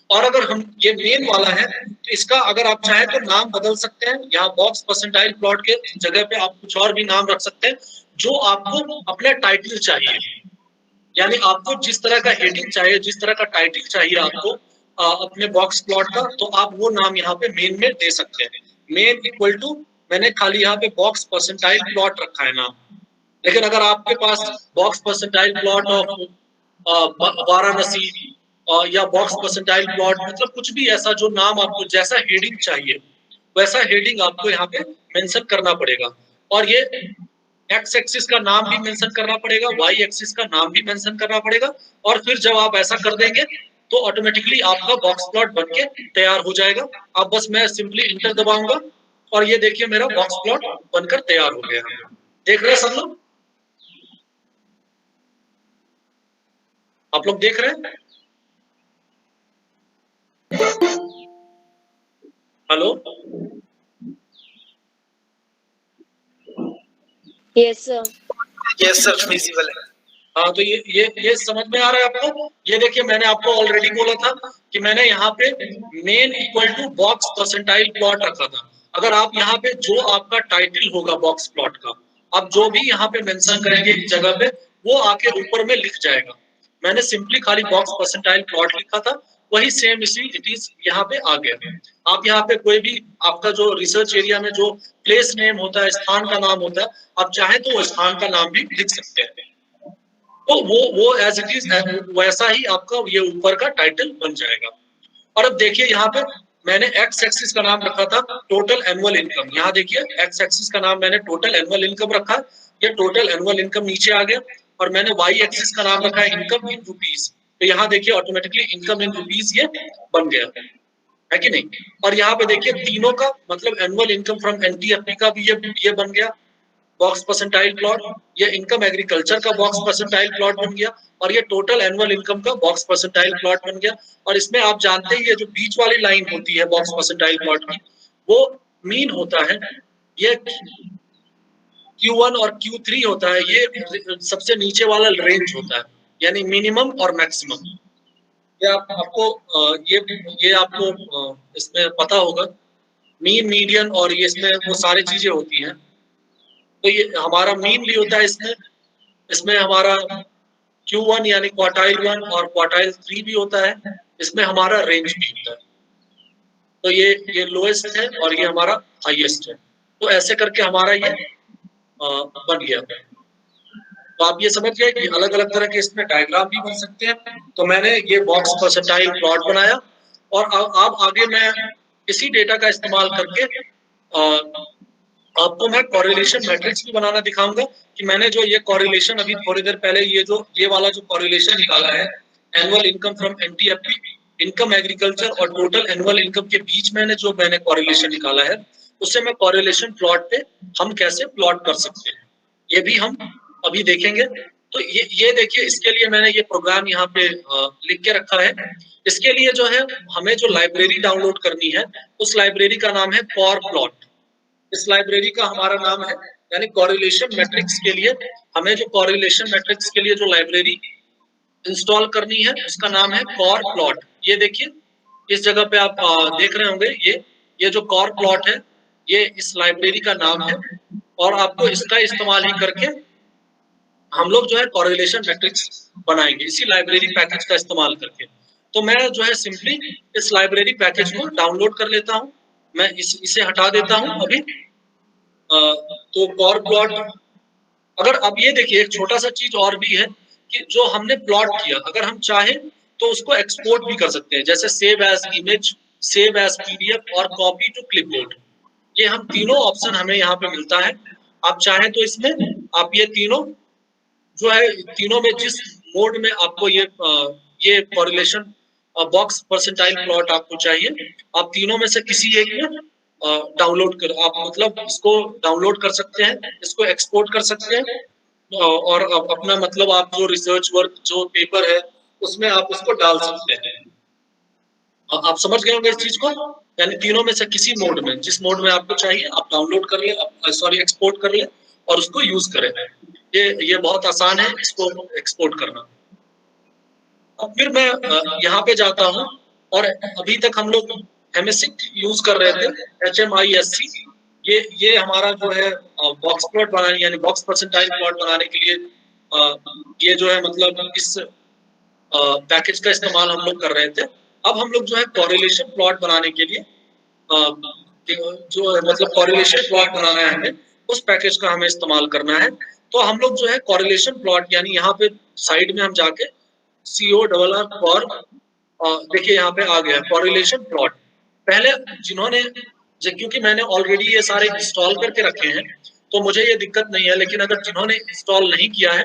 S1: और अगर हम ये मेन वाला है तो इसका अगर आप चाहे तो नाम बदल सकते हैं। यहाँ बॉक्स परसेंटाइल प्लॉट के जगह पे आप कुछ और भी नाम रख सकते हैं जो आपको अपना टाइटल चाहिए, यानी आपको जिस तरह का हेडिंग चाहिए, जिस तरह का टाइटल चाहिए आपको अपने बॉक्स प्लॉट का, तो आप वो नाम यहाँ पे मेन में दे सकते हैं। मेन इक्वल टू मैंने खाली यहाँ पे बॉक्स परसेंटाइल प्लॉट रखा है नाम। लेकिन अगर आपके पास box percentile plot of Varanasi या बॉक्स परसेंटाइल प्लॉट मतलब कुछ भी ऐसा जो नाम आपको जैसा हेडिंग चाहिए वैसा हेडिंग आपको यहाँ पे मेंशन करना पड़ेगा। और ये एक्स एक्सिस का नाम भी मेंशन करना पड़ेगा, वाई एक्सिस का नाम भी मेंशन करना पड़ेगा। और फिर जब आप ऐसा कर देंगे तो ऑटोमेटिकली आपका बॉक्स प्लॉट बनके तैयार हो जाएगा। अब बस मैं सिंपली इंटर दबाऊंगा और ये देखिए मेरा बॉक्स प्लॉट बनकर तैयार हो गया। देख रहे हैं सब लोग? आप लोग देख रहे हैं? Hello?
S3: Yes sir.
S4: Yes sir, visible है।
S1: हाँ, तो ये समझ में आ रहा है आपको? ये देखिए मैंने आपको ऑलरेडी बोला था कि मैंने यहाँ पे main equal to box percentile plot रखा था। अगर आप यहाँ पे जो आपका टाइटल होगा बॉक्स प्लॉट का, आप जो भी यहाँ पे मेंशन करेंगे इस जगह पे, वो आके ऊपर में लिख जाएगा। मैंने सिंपली खाली बॉक्स परसेंटाइल प्लॉट लिखा था, वही सेम इसी इट इज यहाँ पे आ गया। आप यहाँ पे कोई भी आपका जो रिसर्च एरिया में जो प्लेस नेम होता है, स्थान का नाम होता है, आप चाहे तो वो स्थान का नाम भी लिख सकते हैं। तो वो एज इट इज वैसा ही आपका ये ऊपर का टाइटल बन जाएगा। और अब देखिए यहाँ पे मैंने एक्स एक्सिस का नाम रखा था टोटल एनुअल इनकम। यहाँ देखिए एक्स एक्सिस का नाम मैंने टोटल एनुअल इनकम रखा, ये टोटल एनुअल इनकम नीचे आ गया। और मैंने वाई एक्सिस का नाम रखा है इनकम इन रुपीज, तो यहाँ देखिए ऑटोमेटिकली इनकम इन रुपीज ये बन गया है कि नहीं। और यहाँ पे देखिए तीनों का मतलब एनुअल इनकम फ्रॉम एनटीएफपी का भी ये बन गया बॉक्स परसेंटाइल प्लॉट, ये इनकम एग्रीकल्चर का बॉक्स परसेंटाइल प्लॉट बन गया, और ये टोटल एनुअल इनकम का बॉक्स परसेंटाइल प्लॉट बन गया। और इसमें आप जानते ही ये जो बीच वाली लाइन होती है बॉक्स परसेंटाइल प्लॉट की, वो मीन होता है, ये Q1 और Q3 होता है, ये सबसे नीचे वाला रेंज होता है, यानी मिनिमम और मैक्सिमम। ये आपको ये आपको इसमें पता होगा, मीन मीडियन और ये इसमें वो सारी चीजें होती हैं। तो ये हमारा मीन भी होता है इसमें हमारा Q1 यानी क्वार्टाइल 1 और क्वार्टाइल 3 भी होता है, इसमें हमारा रेंज भी होता है। तो ये लोएस्ट है और ये हमारा हाईएस्ट है। तो ऐसे करके हमारा ये बन गया। तो आप ये समझ गए कि अलग अलग तरह के इसमें डायग्राम भी बन सकते हैं। तो मैंने ये बॉक्स परसेंटाइल प्लॉट बनाया, और अब आगे मैं इसी डेटा का इस्तेमाल करके आपको मैं कोरिलेशन मैट्रिक्स भी बनाना दिखाऊंगा कि मैंने जो ये कोरिलेशन अभी थोड़ी देर पहले ये वाला जो कोरिलेशन निकाला है annual income from NTFP, income agriculture और टोटल एनुअल इनकम के बीच मैंने कोरिलेशन निकाला है, उससे मैं कोरिलेशन प्लॉट पे हम कैसे प्लॉट कर सकते हैं ये भी हम अभी देखेंगे। तो ये देखिए, इसके लिए मैंने ये प्रोग्राम यहाँ पे लिख के रखा है। इसके लिए जो है हमें जो लाइब्रेरी डाउनलोड करनी है उस लाइब्रेरी का नाम है कॉर प्लॉट। इस लाइब्रेरी का हमारा नाम है, यानी कोरिलेशन मैट्रिक्स के लिए हमें जो कोरिलेशन मैट्रिक्स के लिए जो लाइब्रेरी इंस्टॉल करनी है उसका नाम है कॉर प्लॉट। ये देखिए इस जगह पे आप देख रहे होंगे, ये जो कॉर प्लॉट है ये इस लाइब्रेरी का नाम है, और आपको इसका इस्तेमाल ही करके हम लोग जो है कोरिलेशन मैट्रिक्स बनाएंगे इसी लाइब्रेरी पैकेज का इस्तेमाल करके। तो मैं जो है सिंपली इस लाइब्रेरी पैकेज को डाउनलोड कर लेता हूँ, मैं इसे हटा देता हूँ अभी। तो कॉर प्लॉट, अगर अब ये देखिए एक छोटा सा चीज और भी है कि जो हमने प्लॉट किया अगर हम चाहें तो उसको एक्सपोर्ट भी कर सकते हैं, जैसे save as image, save as PDF और कॉपी टू क्लिपबोर्ड। ये हम तीनों ऑप्शन हमें यहाँ पे मिलता है। आप चाहें तो इसमें आप ये तीनों जो है तीनों में जिस मोड में आपको ये कोरिलेशन बॉक्स परसेंटाइल प्लॉट आपको चाहिए, आप तीनों में से किसी एक में डाउनलोड कर, आप मतलब इसको डाउनलोड कर सकते हैं, इसको एक्सपोर्ट कर सकते हैं, और अपना मतलब आप जो रिसर्च वर्क जो पेपर है उसमें आप उसको डाल सकते हैं। आप समझ गए होंगे इस चीज को, यानी तीनों में से किसी मोड में, जिस मोड में आपको चाहिए आप डाउनलोड कर ले, सॉरी एक्सपोर्ट कर ले और उसको यूज करें। ये बहुत आसान है इसको एक्सपोर्ट करना। अब फिर मैं यहाँ पे जाता हूँ, और अभी तक हम लोग हेमिसिक यूज कर रहे थे, HMISC। ये हमारा जो है बॉक्स प्लॉट बनाने यानी बॉक्स परसेंटाइल प्लॉट बनाने के लिए ये जो है मतलब इस पैकेज का इस्तेमाल हम लोग कर रहे थे। अब हम लोग जो है कॉरिलेशन प्लॉट बनाने के लिए जो है मतलब कॉरिलेशन प्लॉट बनाना है हमें, उस पैकेज का हमें इस्तेमाल करना है। तो हम लोग जो है कॉरिलेशन प्लॉट यानी यहाँ पे साइड में हम जाके CORR और देखिए यहाँ पे आ गया कॉरिलेशन प्लॉट। पहले जिन्होंने क्योंकि मैंने ऑलरेडी ये सारे इंस्टॉल करके रखे हैं तो मुझे ये दिक्कत नहीं है, लेकिन अगर जिन्होंने इंस्टॉल नहीं किया है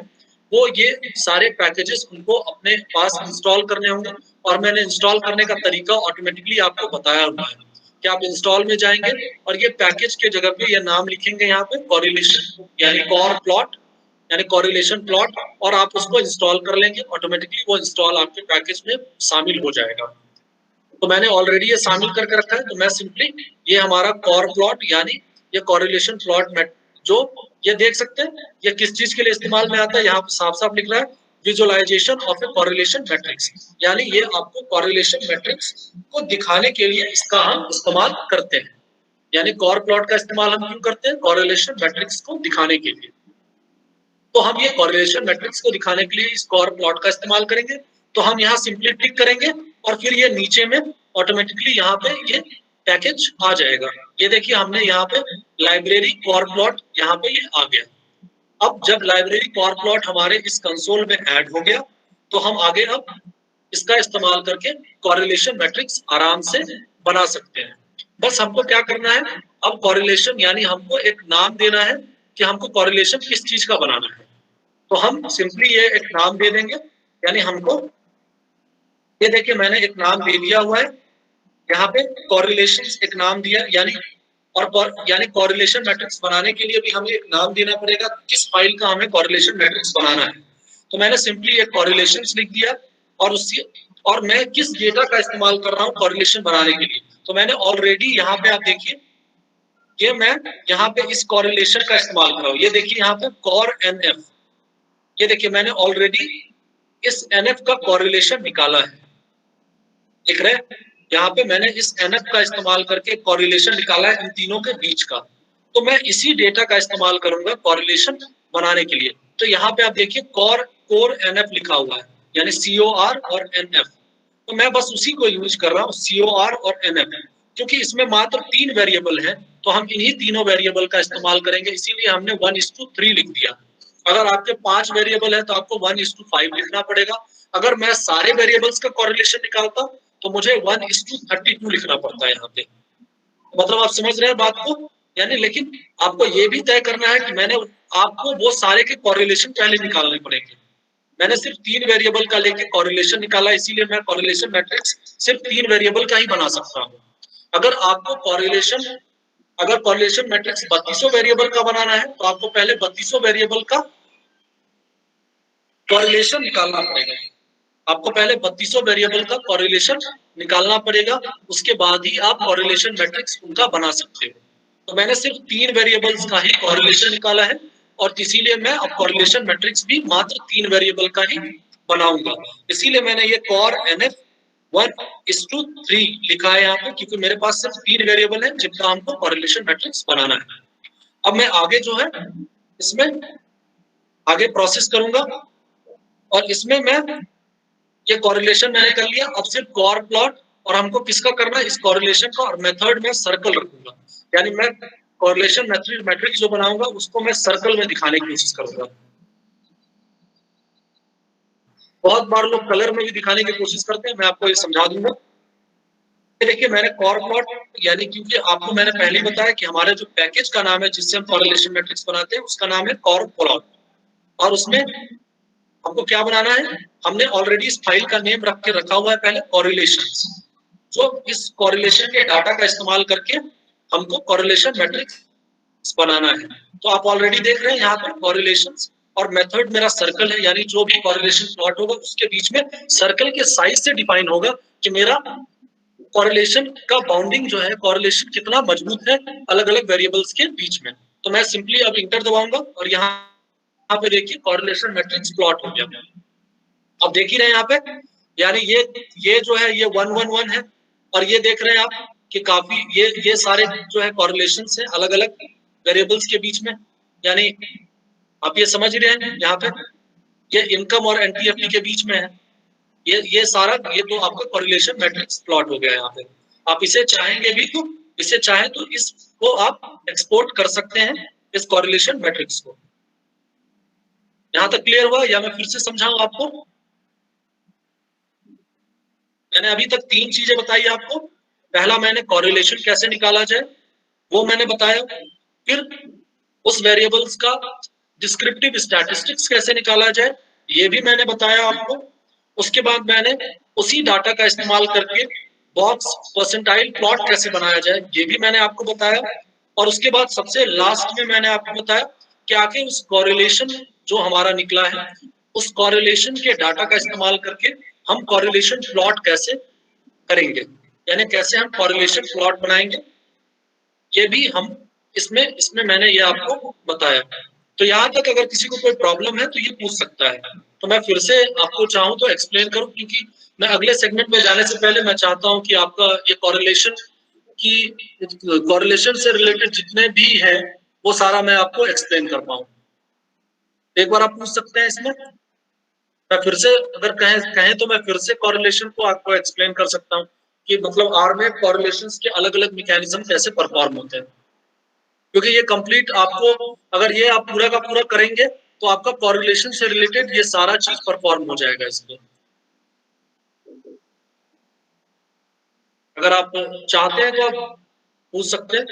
S1: वो ये सारे पैकेजेस उनको अपने पास इंस्टॉल करने होंगे, और मैंने इंस्टॉल करने का तरीका ऑटोमेटिकली आपको बताया हुआ है कि आप इंस्टॉल में जाएंगे और ये पैकेज के जगह पे ये नाम लिखेंगे यहाँ पे कॉरिलेशन यानी कॉर प्लॉट यानी कॉरिलेशन प्लॉट, और आप उसको इंस्टॉल कर लेंगे, ऑटोमेटिकली वो इंस्टॉल आपके पैकेज में शामिल हो जाएगा। तो मैंने ऑलरेडी ये शामिल करके रखा है, तो मैं सिंपली ये हमारा कॉर प्लॉट यानी ये कॉरिलेशन प्लॉट जो ये देख सकते हैं ये किस चीज के लिए इस्तेमाल में आता है, यहाँ पे साफ साफ लिख रहा है visualisation of a correlation matrix, यानी ये आपको कॉरिलेशन मैट्रिक्स को दिखाने के लिए इसका हम इस्तेमाल करते हैं। यानी कॉर प्लॉट का इस्तेमाल हम क्यों करते हैं? कॉरिलेशन मैट्रिक्स को दिखाने के लिए। तो हम ये कॉरिलेशन मैट्रिक्स को दिखाने के लिए इस कॉर प्लॉट का इस्तेमाल करेंगे। तो हम यहाँ सिंपली टिक करेंगे और फिर ये नीचे में ऑटोमेटिकली यहाँ पे ये पैकेज आ जाएगा। ये देखिए हमने यहाँ पे लाइब्रेरी कॉर प्लॉट यहाँ पे ये आ गया। अब जब लाइब्रेरी कॉर प्लॉट हमारे इस कंसोल में ऐड हो गया तो हम आगे अब इसका इस्तेमाल करके कॉरिलेशन मैट्रिक्स आराम से बना सकते हैं। बस हमको क्या करना है, अब कॉरिलेशन यानी हमको एक नाम देना है कि हमको कॉरिलेशन किस चीज का बनाना है। तो हम सिंपली ये एक नाम दे देंगे, यानी हमको ये देखिए मैंने एक नाम दे दिया हुआ है यहाँ पे कॉरिलेशंस एक नाम दिया, यानी कॉरिलेशन मैट्रिक्स बनाने के लिए भी हमें एक नाम देना पड़ेगा किस फाइल का हमें कॉरिलेशन मैट्रिक्स बनाना है। तो मैंने सिंपली एक कॉरिलेशंस लिख दिया और मैं किस डेटा का इस्तेमाल कर रहा हूँ कॉरिलेशन बनाने के लिए। तो मैंने ऑलरेडी यहाँ पे आप देखिए ये मैं यहाँ पे इस कॉरिलेशन का इस्तेमाल कर रहा हूँ। ये देखिए यहाँ पे कॉर NF, ये देखिए मैंने ऑलरेडी इस NF का कॉरिलेशन निकाला है, दिख रहे हैं? यहाँ पे मैंने इस NF का इस्तेमाल करके कॉरिलेशन निकाला है इन तीनों के बीच का। तो मैं इसी डेटा का इस्तेमाल करूंगा कॉरिलेशन बनाने के लिए। तो यहाँ पे आप देखिए कोर NF लिखा हुआ है, यानी COR और NF। तो मैं बस उसी को यूज कर रहा हूँ COR और NF, क्योंकि इसमें मात्र 3 वेरिएबल हैं तो हम इन्हीं तीनों वेरिएबल का इस्तेमाल करेंगे, इसीलिए हमने 1:3 लिख दिया। अगर आपके 5 वेरिएबल है तो आपको 1:5 लिखना पड़ेगा। अगर मैं सारे वेरिएबल्स का कॉरिलेशन निकालता तो मुझे 1:32 लिखना पड़ता है यहाँ पे। मतलब आप समझ रहे हैं बात को? यानी लेकिन आपको ये भी तय करना है कि मैंने आपको वो सारे के कॉरिलेशन पहले निकालने पड़ेंगे। मैंने सिर्फ 3 वेरिएबल का लेके कॉरिलेशन निकाला, इसीलिए मैं कॉरिलेशन मैट्रिक्स सिर्फ 3 वेरिएबल का ही बना सकता हूँ। अगर आपको कॉरिलेशन मैट्रिक्स 32 वेरिएबल का बनाना है तो आपको पहले 32 वेरिएबल का कॉरिलेशन निकालना पड़ेगा। आपको पहले 32 वेरिएबल का कॉरिलेशन निकालना पड़ेगा, उसके बाद ही आप कॉरिलेशन मैट्रिक्स उनका बना सकते हो। तो मैंने सिर्फ 3 वेरिएबल्स का ही कॉरिलेशन निकाला है और इसीलिए मैं अब कॉरिलेशन मैट्रिक्स भी मात्र 3 वेरिएबल का ही बनाऊंगा। इसीलिए मैंने ये कॉर NF 1:3 लिखा है यहाँ पे, क्योंकि मेरे पास सिर्फ 3 वेरिएबल है जिनका हमको कॉरिलेशन मैट्रिक्स बनाना है। अब मैं आगे जो है इसमें आगे प्रोसेस करूंगा और इसमें मैं ये कॉरिलेशन मैंने कर लिया। अब सिर्फ कॉर प्लॉट और हमको किसका करना है इस कॉरिलेशन का, और मेथड में सर्कल रखूंगा, यानी मैं कॉरिलेशन मैट्रिक्स जो बनाऊंगा उसको मैं सर्कल में दिखाने की कोशिश करूंगा। बहुत बार लोग कलर में भी दिखाने की कोशिश करते हैं, मैं आपको ये समझा दूंगा। देखिए मैंने कॉर प्लॉट यानी क्योंकि आपको मैंने पहले ही बताया कि हमारे जो पैकेज का नाम है जिससे हम कॉरिलेशन मैट्रिक्स बनाते हैं उसका नाम है कॉर प्लॉट, और उसमें हमको क्या बनाना है, हमने ऑलरेडी इस फाइल का नेम रखा हुआ है पहले कोरिलेशंस। जो इस कोरिलेशन के डाटा का इस्तेमाल करके हमको कोरिलेशन मैट्रिक्स बनाना है। तो आप ऑलरेडी देख रहे हैं यहाँ पे कोरिलेशंस, और मेथड मेरा सर्कल है, यानी जो भी कोरिलेशन प्लॉट होगा उसके बीच में सर्कल के साइज से डिफाइन होगा कि मेरा कोरिलेशन का बाउंडिंग जो है, कोरिलेशन कितना मजबूत है अलग अलग वेरिएबल्स के बीच में। तो मैं सिंपली अब इंटर दबाऊंगा और यहाँ पे देखिए कोरिलेशन मैट्रिक्स प्लॉट हो गया। अब देख ही रहे हैं यहाँ पे, यानी ये जो है ये 1 1 1 है, और ये देख रहे हैं आप कि काफी ये सारे जो है कोरिलेशंस हैं अलग अलग वेरिएबल्स के बीच में। यानी आप ये समझ रहे हैं यहाँ पे ये इनकम और एनपीएफटी के बीच में है। ये सारा ये तो आपका कोरिलेशन मैट्रिक्स प्लॉट हो गया यहाँ पे। आप इसे चाहेंगे भी तो इसे चाहे तो इसको आप एक्सपोर्ट कर सकते हैं, इस कोरिलेशन मैट्रिक्स को। यहाँ तक क्लियर हुआ या मैं फिर से समझाऊं आपको? मैंने अभी तक 3 चीजें बताई आपको। पहला मैंने कोरिलेशन कैसे निकाला जाए वो मैंने बताया, फिर उस वेरिएबल्स का डिस्क्रिप्टिव स्टैटिस्टिक्स कैसे निकाला जाए ये भी मैंने बताया आपको। उसके बाद मैंने उसी डाटा का इस्तेमाल करके बॉक्स परसेंटाइल प्लॉट कैसे बनाया जाए ये भी मैंने आपको बताया। और उसके बाद सबसे लास्ट में मैंने आपको बताया कि आखिर उस कोरिलेशन जो हमारा निकला है उस कोरिलेशन के डाटा का इस्तेमाल करके हम कोरिलेशन प्लॉट कैसे करेंगे, यानी कैसे हम कोरिलेशन प्लॉट बनाएंगे, ये भी हम इसमें मैंने ये आपको बताया। तो यहाँ तक अगर किसी को कोई प्रॉब्लम है तो ये पूछ सकता है। तो मैं फिर से आपको चाहूँ तो एक्सप्लेन करूँ, क्योंकि मैं अगले सेगमेंट में जाने से पहले मैं चाहता हूँ कि आपका ये कोरिलेशन से रिलेटेड जितने भी है वो सारा मैं आपको एक्सप्लेन कर पाऊँ। एक बार आप पूछ सकते हैं इसमें। मैं फिर से अगर कहें तो मैं फिर से कोरिलेशन को आपको एक्सप्लेन कर सकता हूँ कि मतलब आर में कोरिलेशंस के अलग अलग मैकेनिज्म कैसे परफॉर्म होते हैं, क्योंकि ये कंप्लीट आपको अगर ये आप पूरा का पूरा करेंगे तो आपका कोरिलेशन से रिलेटेड ये सारा चीज परफॉर्म हो जाएगा इसमें। अगर आप चाहते हैं तो आप पूछ सकते हैं।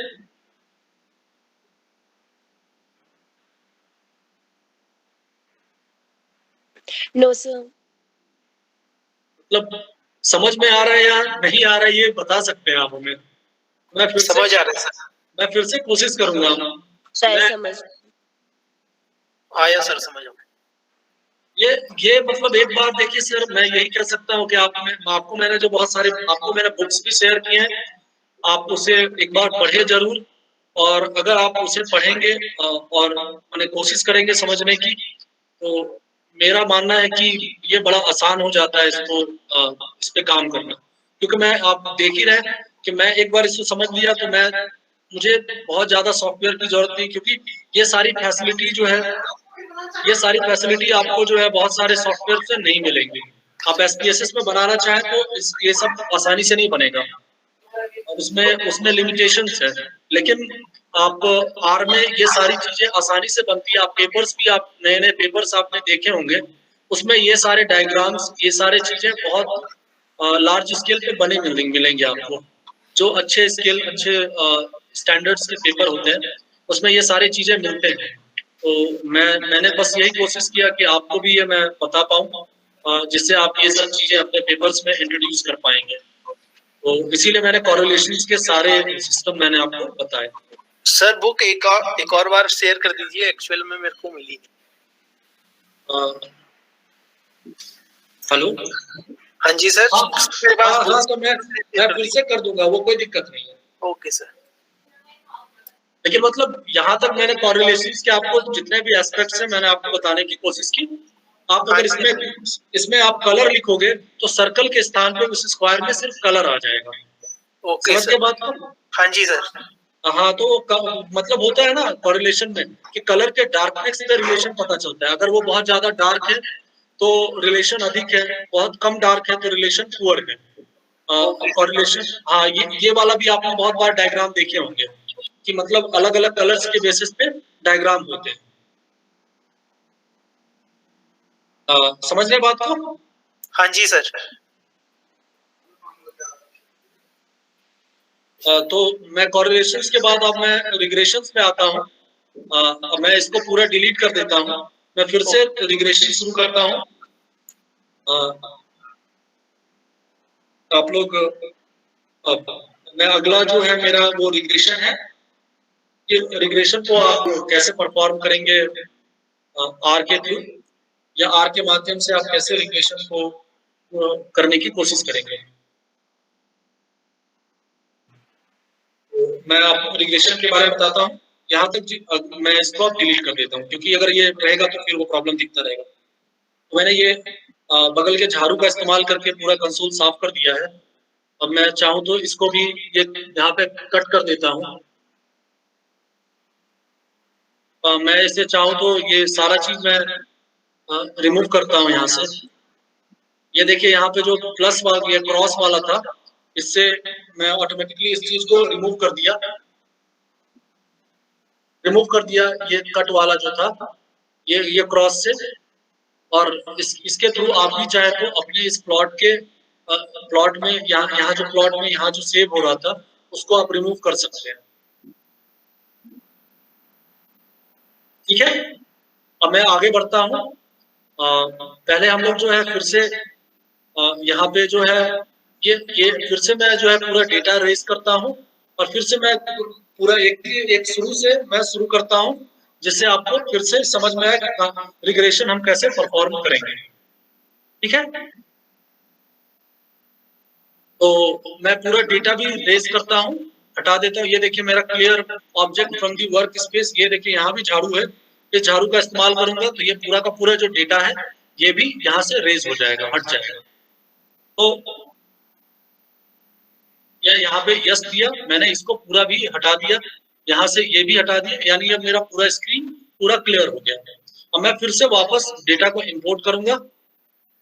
S3: No sir.
S1: मतलब समझ में आ रहा है या नहीं आ रहा है ये बता सकते हैं आप हमें। मैं फिर
S4: समझ आ रहा है सर।
S1: मैं फिर से कोशिश करूंगा।
S3: शायद समझ
S4: आया सर, समझ आ गया।
S1: ये मतलब एक बार देखिए सर, मैं यही कह सकता हूँ कि आपको मैंने जो बहुत सारे आपको मैंने बुक्स भी शेयर किए हैं, आप उसे एक बार पढ़े जरूर। और अगर आप उसे पढ़ेंगे और मैंने कोशिश करेंगे समझने की, तो मेरा मानना है कि ये बड़ा आसान हो जाता है इसको इस पे काम करना। क्योंकि मैं आप देख ही रहे कि मैं एक बार इसको समझ लिया तो मुझे बहुत ज्यादा सॉफ्टवेयर की जरूरत नहीं, क्योंकि ये सारी फैसिलिटी जो है ये सारी फैसिलिटी आपको जो है बहुत सारे सॉफ्टवेयर से नहीं मिलेंगी। आप SPSS में बनाना चाहें तो ये सब आसानी से नहीं बनेगा, उसमें लिमिटेशंस है। लेकिन आप आर में ये सारी चीजें आसानी से बनती है। आप पेपर्स भी आप नए पेपर्स आपने देखे होंगे, उसमें ये सारे डायग्राम्स ये सारे चीजें बहुत लार्ज स्केल पे बने मिलेंगे आपको। जो अच्छे स्टैंडर्ड्स के पेपर होते हैं उसमें ये सारी चीजें मिलते हैं। तो मैंने बस यही कोशिश किया कि आपको भी ये मैं बता पाऊँ जिससे आप ये सब चीजें अपने पेपर्स में इंट्रोड्यूस कर पाएंगे। तो इसीलिए मैंने कोरिलेशंस के सारे सिस्टम मैंने आपको बताए।
S4: सर बुक एक और बार शेयर कर दीजिए, एक्चुअल में मेरे को मिली।
S1: हेलो,
S4: हाँ जी सर।
S1: हाँ, तो मैं फिर से कर दूंगा, वो कोई दिक्कत नहीं है।
S4: Okay sir.
S1: लेकिन मतलब यहाँ तक मैंने कोरिलेशंस के आपको जितने भी एस्पेक्ट्स हैं मैंने आपको बताने की कोशिश की। आप अगर इसमें आप कलर लिखोगे तो सर्कल के स्थान पे उस स्क्वायर में सिर्फ कलर आ जाएगा।
S4: ओके
S1: समझ के बात को?
S4: हाँ जी सर।
S1: हाँ, तो मतलब होता है ना कोरिलेशन में कि कलर के डार्कनेस से रिलेशन पता चलता है। अगर वो बहुत ज्यादा डार्क है तो रिलेशन अधिक है, बहुत कम डार्क है तो रिलेशन पुअर है। कोरिलेशन, हाँ, ये वाला भी आपने बहुत बार डायग्राम देखे होंगे कि मतलब अलग अलग कलर्स के बेसिस पे डायग्राम होते हैं। समझ रहे बात को?
S4: हाँ जी सर।
S1: तो मैं कोरिलेशंस के बाद अब मैं रिग्रेशंस पे आता हूँ। मैं इसको पूरा डिलीट कर देता हूँ मैं फिर से रिग्रेशन शुरू करता हूँ। आप लोग मैं अगला जो है मेरा वो रिग्रेशन है। ये रिग्रेशन को आप कैसे परफॉर्म करेंगे आर के थ्रू, या आर के माध्यम से आप कैसे रिग्रेशन को करने की कोशिश करेंगे। तो मैं आपको रिग्रेशन के बारे में बताता हूँ। यहाँ तक मैं इसको डिलीट कर देता हूँ, क्योंकि अगर ये रहेगा तो फिर वो प्रॉब्लम दिखता रहेगा। तो मैंने ये बगल के झाड़ू का इस्तेमाल करके पूरा कंसोल साफ कर दिया है। अब मैं चाहूँ तो इसको भी ये यहाँ पे कट कर देता हूँ। मैं इसे चाहूँ तो ये सारा चीज मैं रिमूव करता हूँ यहाँ से। ये देखिए यहाँ पे जो प्लस वाला ये क्रॉस वाला था, इससे मैं ऑटोमेटिकली इस चीज को रिमूव कर दिया। ये कट वाला जो था ये क्रॉस से, और इसके थ्रू आप भी चाहे तो अपने इस प्लॉट में यहाँ जो प्लॉट में यहाँ जो सेव हो रहा था उसको आप रिमूव कर सकते हैं। ठीक है, अब मैं आगे बढ़ता हूँ। पहले हम लोग जो है फिर से यहाँ पे जो है ये फिर से मैं जो है पूरा डेटा रेज करता हूँ, और फिर से मैं पूरा एक शुरू से मैं शुरू करता हूँ, जिससे आपको फिर से समझ में आए कि रिग्रेशन हम कैसे परफॉर्म करेंगे। ठीक है, तो मैं पूरा डेटा भी रेज करता हूँ, हटा देता हूँ। ये देखिए मेरा clear object from the work space, ये देखिए यहाँ भी झाड़ू है। इस झाड़ू का इस्तेमाल करूंगा तो ये पूरा का पूरा जो डेटा है ये भी यहाँ से रेज हो जाएगा, हट जाएगा। तो यहाँ पे यस दिया मैंने, इसको पूरा भी हटा दिया, यहाँ से ये भी हटा दिया, यानी अब मेरा पूरा स्क्रीन पूरा क्लियर हो गया। अब मैं फिर से वापस डेटा को इंपोर्ट करूंगा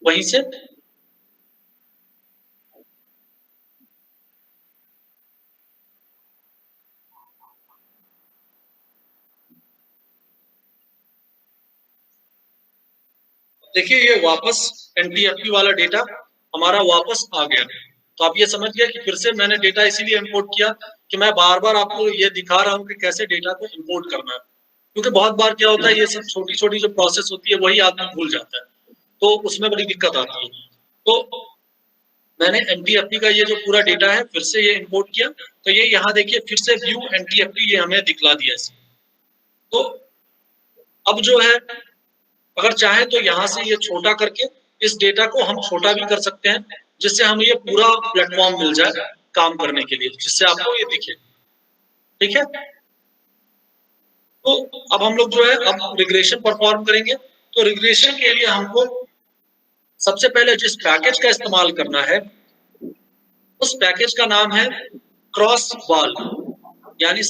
S1: वहीं से। देखिए ये वापस एनटीएफटी वाला डेटा हमारा वापस आ गया। तो आप ये समझ गए कि फिर से मैंने डेटा इसीलिए इंपोर्ट किया कि मैं बार बार आपको ये दिखा रहा हूँ कि कैसे डेटा को इंपोर्ट करना है, क्योंकि बहुत बार क्या होता है ये सब छोटी छोटी जो प्रोसेस होती है वही आदमी भूल जाता है, तो उसमें बड़ी दिक्कत आती है। तो मैंने एनटीएफटी का ये जो पूरा डेटा है फिर से ये इंपोर्ट किया, तो ये यहाँ देखिए फिर से व्यू एनटीएफटी ये हमें दिखला दिया इसे। तो अब जो है अगर चाहे तो यहाँ से ये छोटा करके इस डेटा को हम छोटा भी कर सकते हैं, जिससे हमें ये पूरा प्लेटफॉर्म मिल जाए काम करने के लिए, जिससे आपको ये दिखे। ठीक है, तो अब हम लोग जो है अब रिग्रेशन परफॉर्म करेंगे। तो रिग्रेशन के लिए हमको सबसे पहले जिस पैकेज का इस्तेमाल करना है उस पैकेज का नाम है क्रॉस वॉल, यानी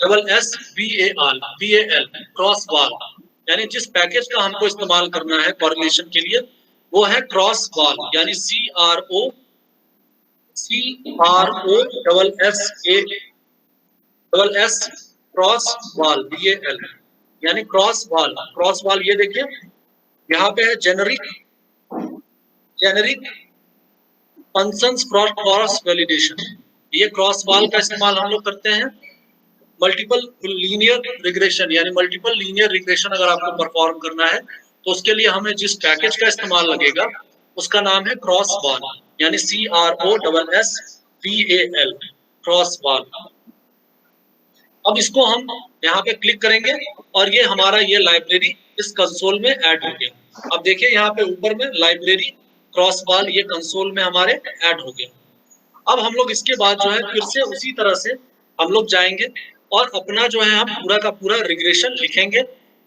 S1: CROSSVAL क्रॉस वॉल। यानी जिस पैकेज का हमको इस्तेमाल करना है कोरिलेशन के लिए वो है क्रॉस वॉल, यानी CROSS क्रॉस वॉल VAL, यानी क्रॉस वॉल। क्रॉस वॉल ये देखिए यहाँ पे है generic functions for cross validation. ये क्रॉस वॉल का इस्तेमाल हम लोग करते हैं मल्टीपल लीनियर रिग्रेशन, यानी मल्टीपल लीनियर रिग्रेशन अगर आपको परफॉर्म करना है तो उसके लिए हमें जिस पैकेज का इस्तेमाल लगेगा उसका नाम है क्रॉस वॉल, यानी CROSSVAL क्रॉस वॉल। अब इसको हम यहाँ पे क्लिक करेंगे और ये हमारा ये लाइब्रेरी इस कंसोल में ऐड हो गया। अब देखिए यहाँ पे ऊपर में लाइब्रेरी क्रॉस वॉल ये कंसोल में हमारे ऐड हो गया। अब हम लोग इसके बाद जो है फिर से उसी तरह से हम लोग जाएंगे और अपना जो है हम पूरा का पूरा रिग्रेशन लिखेंगे,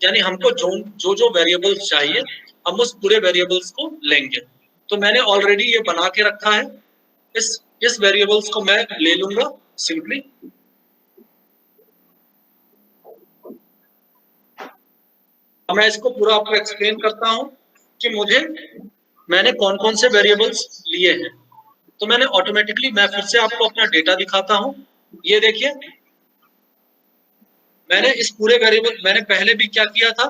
S1: यानी हमको जो वेरिएबल्स चाहिए हम उस पूरे वेरिएबल्स को लेंगे। तो मैंने ऑलरेडी ये बना के रखा है, इस वेरिएबल्स को मैं ले लूंगा सिंपली। मैं इसको पूरा आपको एक्सप्लेन करता हूं कि मैंने कौन कौन से वेरिएबल्स लिए हैं। तो मैंने ऑटोमेटिकली मैं फिर से आपको अपना डेटा दिखाता हूं। ये देखिए मैंने इस पूरे वेरिएबल मैंने पहले भी क्या किया था,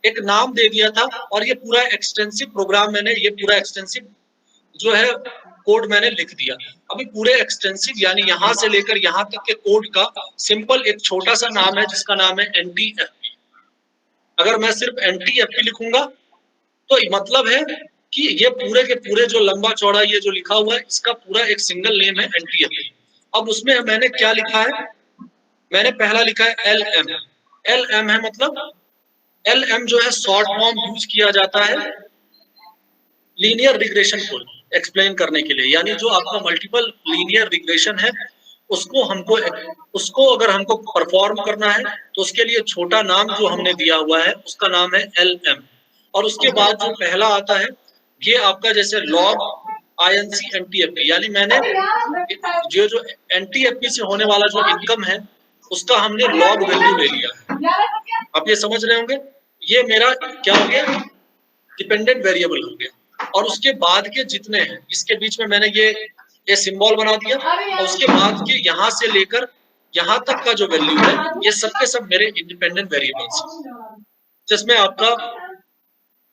S1: एक नाम दे दिया था और ये पूरा एक्सटेंसिव प्रोग्राम मैंने ये पूरा एक्सटेंसिव जो है कोड मैंने लिख दिया। अभी पूरे एक्सटेंसिव यानी यहाँ से लेकर यहाँ तक के कोड का सिंपल एक छोटा सा नाम है जिसका नाम है एनटीएफटी। अगर मैं सिर्फ NTFP लिखूंगा तो मतलब है कि ये पूरे के पूरे जो लंबा चौड़ा ये जो लिखा हुआ है इसका पूरा एक सिंगल नेम है NTFP। अब उसमें मैंने क्या लिखा है, मैंने पहला लिखा है LM। LM है मतलब LM जो है शॉर्ट फॉर्म यूज किया जाता है लीनियर रिग्रेशन को एक्सप्लेन करने के लिए, यानी जो आपका मल्टीपल लीनियर रिग्रेशन है उसको अगर हमको परफॉर्म करना है तो उसके लिए छोटा नाम जो हमने दिया हुआ है उसका नाम है LM। और उसके बाद जो पहला आता है ये आपका जैसे लॉग INC NTFP, यानी मैंने जो NTFP से होने वाला जो इनकम है उसका हमने लॉग वैल्यू ले लिया है। आप ये समझ रहे होंगे, ये मेरा क्या हो गया, डिपेंडेंट वेरिएबल हो गया। और उसके बाद के जितने हैं इसके बीच में मैंने ये सिंबल बना दिया, और उसके बाद के यहाँ से लेकर यहाँ तक का जो वैल्यू है ये सब के सब मेरे इंडिपेंडेंट वेरिएबल्स, जिसमें आपका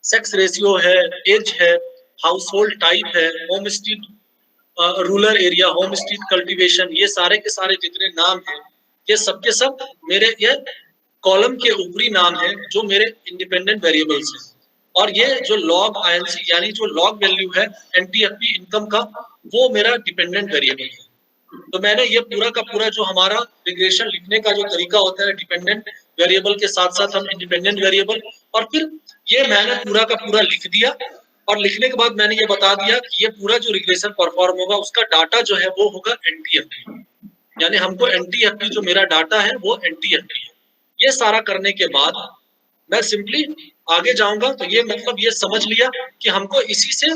S1: सेक्स रेशियो है, एज है, हाउस होल्ड टाइप है, home street rural area, home street cultivation, ये सारे के सारे जितने नाम हैं ये सब के सब मेरे ये कॉलम के ऊपरी नाम है जो मेरे इंडिपेंडेंट वेरिएबल्स हैं। और ये जो लॉग INC यानी जो लॉग वैल्यू है NTFP इनकम का वो मेरा डिपेंडेंट वेरिएबल है। तो मैंने ये पूरा का पूरा जो हमारा रिग्रेशन लिखने का जो तरीका होता है डिपेंडेंट वेरिएबल के साथ साथ हम इंडिपेंडेंट वेरिएबल, और फिर ये मैंने पूरा का पूरा लिख दिया। और लिखने के बाद मैंने ये बता दिया कि ये पूरा जो रिग्रेशन परफॉर्म होगा उसका डाटा जो है वो होगा NTFP, यानी हमको NTFP जो मेरा डाटा है वो NTFP है। ये सारा करने के बाद मैं सिंपली आगे जाऊंगा, तो ये मतलब ये समझ लिया कि हमको इसी से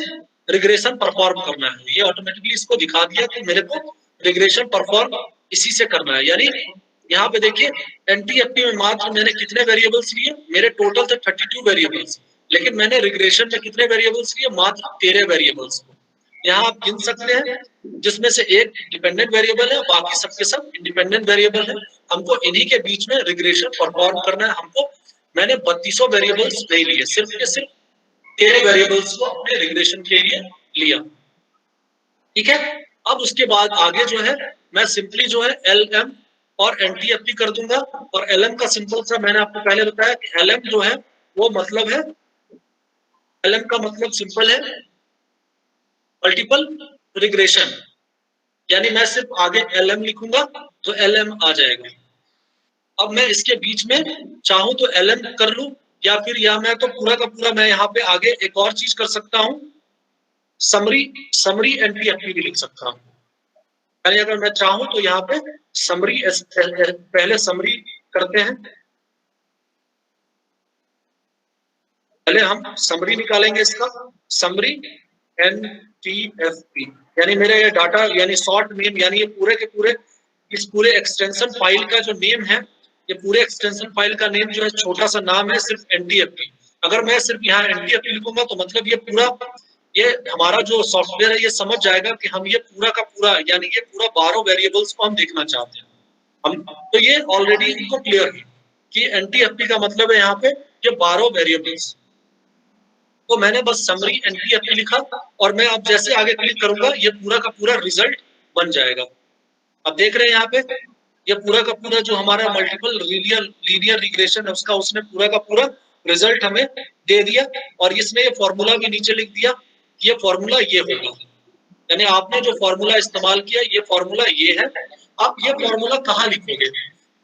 S1: रिग्रेशन परफॉर्म करना है। ये ऑटोमेटिकली इसको दिखा दिया कि मेरे को रिग्रेशन परफॉर्म इसी से करना है। यानी यहाँ पे देखिए NTFP में मात्र मैंने कितने वेरिएबल्स लिए, मेरे टोटल थे 32 वेरिएबल्स, लेकिन मैंने रिग्रेशन में कितने वेरिएबल्स लिए, मात्र 13 वेरिएबल्स को यहाँ आप गिन सकते हैं, जिसमें से एक डिपेंडेंट वेरिएबल है, बाकी सबके सब इंडिपेंडेंट वेरिएबल है। हमको इन्हीं के बीच में रिग्रेशन परफॉर्म करना है। हमको मैंने 3200 वेरिएबल्स नहीं लिए, सिर्फ के सिर्फ 13 वेरिएबल्स को अपने रिग्रेशन के लिए लिया। ठीक है, अब उसके बाद आगे जो है मैं सिंपली जो है LM और NTFP कर दूंगा। और LM का सिंपल सा मैंने आपको पहले बताया कि LM जो है वो मतलब है, LM का मतलब सिंपल है मल्टीपल रिग्रेशन, यानी मैं सिर्फ आगे LM लिखूंगा तो LM आ जाएगा। अब मैं इसके बीच में चाहूं तो LM कर लूं, या फिर मैं तो पूरा का पूरा मैं यहाँ पे आगे एक और चीज कर सकता हूं, समरी NTFP भी लिख सकता हूं। यानी अगर मैं चाहूं तो यहाँ पे समरी पहले समरी करते हैं, पहले हम समरी निकालेंगे इसका, समरी NTFP, यानी मेरे ये डाटा यानी शॉर्ट नेम, यानी ये पूरे के पूरे इस पूरे एक्सटेंशन फाइल का जो नेम है, ये पूरे एक्सटेंशन फाइल का नेम जो है छोटा सा नाम है सिर्फ NTFP। अगर मैं सिर्फ यहाँ NTFP लिखूंगा तो मतलब ये पूरा ये हमारा जो सॉफ्टवेयर है ये समझ जाएगा कि हम ये पूरा का पूरा यानी ये पूरा 12 वेरिएबल्स को हम देखना चाहते हैं। हम तो ये ऑलरेडी इनको क्लियर है कि NTFP का मतलब है यहाँ पे ये 12 वेरिएबल्स। तो मैंने बस समरी NTFP लिखा और मैं अब जैसे आगे क्लिक करूंगा ये पूरा का पूरा रिजल्ट बन जाएगा। अब देख रहे हैं यहाँ पे ये पूरा का पूरा जो हमारा मल्टीपल लीनियर रिग्रेशन है उसका उसने पूरा का पूरा रिजल्ट हमें दे दिया। और इसने ये फॉर्मूला भी नीचे लिख दिया, ये फॉर्मूला ये होगा, यानी आपने जो फॉर्मूला इस्तेमाल किया ये फॉर्मूला ये है। आप ये फॉर्मूला कहाँ लिखोगे,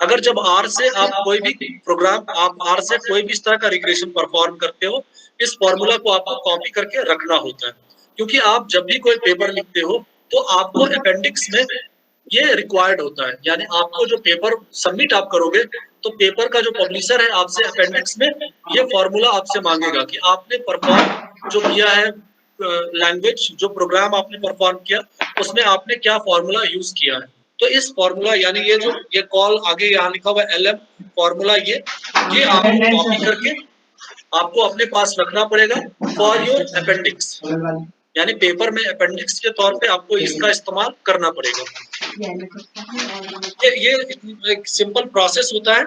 S1: अगर जब R से आप कोई भी प्रोग्राम, आप R से कोई भी इस तरह का रिग्रेशन परफॉर्म करते हो, इस फॉर्मूला को आपको कॉपी करके रखना होता है, क्योंकि आप जब भी कोई पेपर लिखते हो तो आपको अपेंडिक्स में ये रिक्वायर्ड होता है। यानी आपको जो पेपर सबमिट आप करोगे तो पेपर का जो पब्लिशर है आपसे अपेंडिक्स में ये फॉर्मूला आपसे मांगेगा कि आपने परफॉर्म जो किया है लैंग्वेज, जो प्रोग्राम आपने परफॉर्म किया उसमें आपने क्या फॉर्मूला यूज किया है। तो इस फॉर्मूला यानी ये जो ये कॉल आगे यहाँ लिखा हुआ है LM फॉर्मूला, ये आपको कॉपी करके आपको अपने पास रखना पड़ेगा फॉर योर अपेंडिक्स, यानी पेपर में अपेंडिक्स के तौर पे आपको इसका इस्तेमाल करना पड़ेगा। ये एक सिंपल प्रोसेस होता है।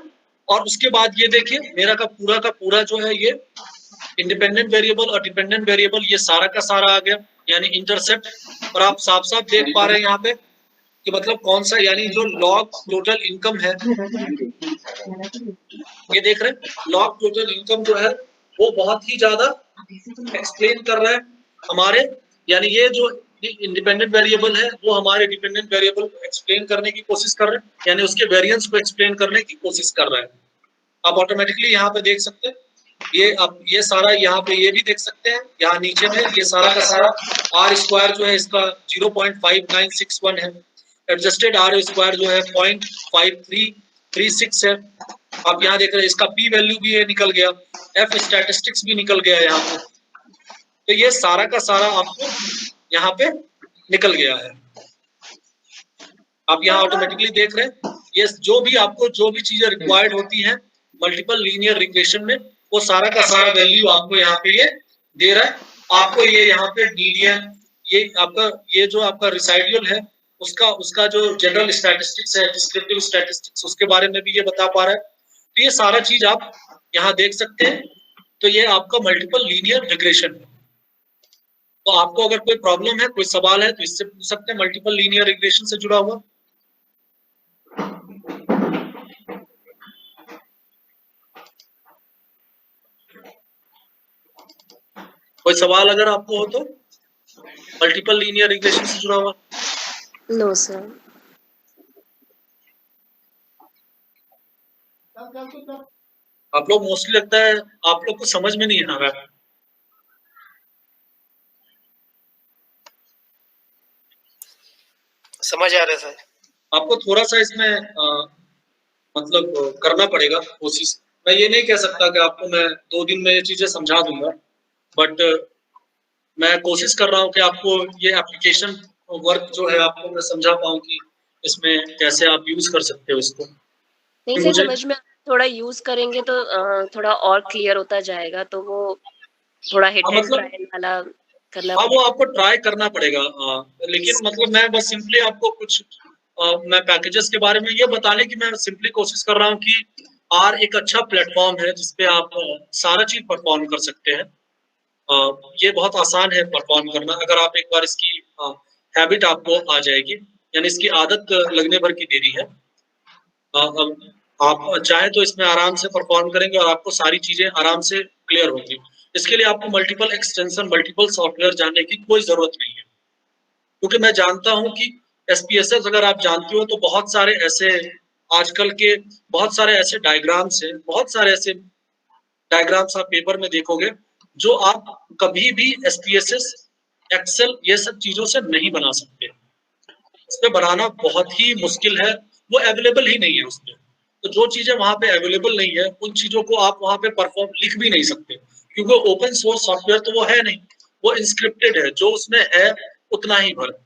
S1: और उसके बाद ये देखिए मेरा का पूरा जो है ये इंडिपेंडेंट वेरिएबल और डिपेंडेंट वेरिएबल ये सारा का सारा आ गया, यानी इंटरसेप्ट। और आप साफ साफ देख पा रहे हैं यहाँ पे कि मतलब कौन सा, यानी जो लॉग टोटल इनकम है ये देख रहे हैं लॉग टोटल इनकम जो है वो बहुत ही ज्यादा एक्सप्लेन कर रहा है हमारे, यानी ये जो इंडिपेंडेंट वेरिएबल है वो हमारे डिपेंडेंट वेरिएबल को एक्सप्लेन करने की कोशिश कर रहे हैं, यानी उसके वेरिएंस को एक्सप्लेन करने की कोशिश कर रहा है। आप ऑटोमेटिकली यहाँ पे देख सकते हैं, ये आप ये सारा यहाँ पे ये भी देख सकते हैं, यहाँ नीचे में ये सारा का सारा आर स्क्वायर जो है इसका 0.5961 है, एडजस्टेड आर स्क्वायर जो है 0.5336 है। आप यहाँ देख रहे हैं इसका पी वैल्यू भी ये निकल गया, एफ स्टैटिस्टिक्स भी निकल गया यहाँ पे, तो ये सारा का सारा आपको यहाँ पे निकल गया है। आप यहाँ ऑटोमेटिकली देख रहे हैं ये जो भी आपको जो भी चीजें रिक्वायर्ड होती हैं मल्टीपल लीनियर रिग्रेशन में, वो सारा का सारा वैल्यू आपको यहाँ पे ये दे रहा है। आपको ये यहाँ पे मीडियन, ये आपका ये जो आपका रिसाइडियल है उसका जो जनरल स्टैटिस्टिक्स है, डिस्क्रिप्टिव स्टैटिस्टिक्स, उसके बारे में भी ये बता पा रहा है। तो ये सारा चीज आप यहाँ देख सकते हैं। तो ये आपका मल्टीपल लीनियर रिग्रेशन है। तो आपको अगर कोई प्रॉब्लम है, कोई सवाल है तो इससे पूछ सकते हैं मल्टीपल लीनियर रिग्रेशन से जुड़ा हुआ। कोई सवाल अगर आपको हो तो मल्टीपल लीनियर रिग्रेशन से जुड़ा हुआ।
S3: No sir.
S1: आप लोग मोस्टली लगता है आप लोग को समझ में नहीं आ रहा है।
S4: समझ आ रहा है सर।
S1: आपको थोड़ा सा इसमें मतलब करना पड़ेगा कोशिश। मैं ये नहीं कह सकता कि आपको मैं 2 दिन में ये चीजें समझा दूंगा, बट मैं कोशिश कर रहा हूँ कि आपको ये एप्लीकेशन वर्क जो है आपको मैं समझा पाऊँ कि इसमें कैसे आप यूज कर सकते हो इसको।
S3: नहीं सर, समझ में थोड़ा यूज करेंगे तो थोड़ा और क्लियर होता जाएगा, तो वो थोड़ा हिट एंड ट्रायल वाला करना।
S1: हाँ, वो आपको ट्राई करना पड़ेगा। लेकिन मतलब मैं बस सिंपली आपको कुछ मैं पैकेजेस के बारे में ये बताने की मैं सिंपली कोशिश कर रहा हूँ कि आर एक अच्छा प्लेटफॉर्म है जिसपे आप सारा चीज परफॉर्म कर सकते हैं। ये बहुत आसान है परफॉर्म करना, अगर आप एक बार इसकी हैबिट आपको आ जाएगी, यानी इसकी आदत लगने भर की देरी है। आप चाहे तो इसमें आराम से परफॉर्म करेंगे और आपको सारी चीजें आराम से क्लियर होंगी। इसके लिए आपको मल्टीपल एक्सटेंशन, मल्टीपल सॉफ्टवेयर जानने की कोई जरूरत नहीं है, क्योंकि मैं जानता हूं कि SPSS अगर आप जानते हो तो बहुत सारे ऐसे आजकल के बहुत सारे ऐसे डायग्राम्स हैं, बहुत सारे ऐसे डायग्राम्स आप पेपर में देखोगे जो आप कभी भी SPSS, एक्सेल ये सब चीजों से नहीं बना सकते। इसमें बनाना बहुत ही मुश्किल है, वो अवेलेबल ही नहीं है उसमें। तो जो चीजें वहां पे अवेलेबल नहीं है उन चीजों को आप वहां पे परफॉर्म लिख भी नहीं सकते, क्योंकि ओपन सोर्स सॉफ्टवेयर तो वो है नहीं, वो इंस्क्रिप्टेड है, जो उसमें है उतना ही भर।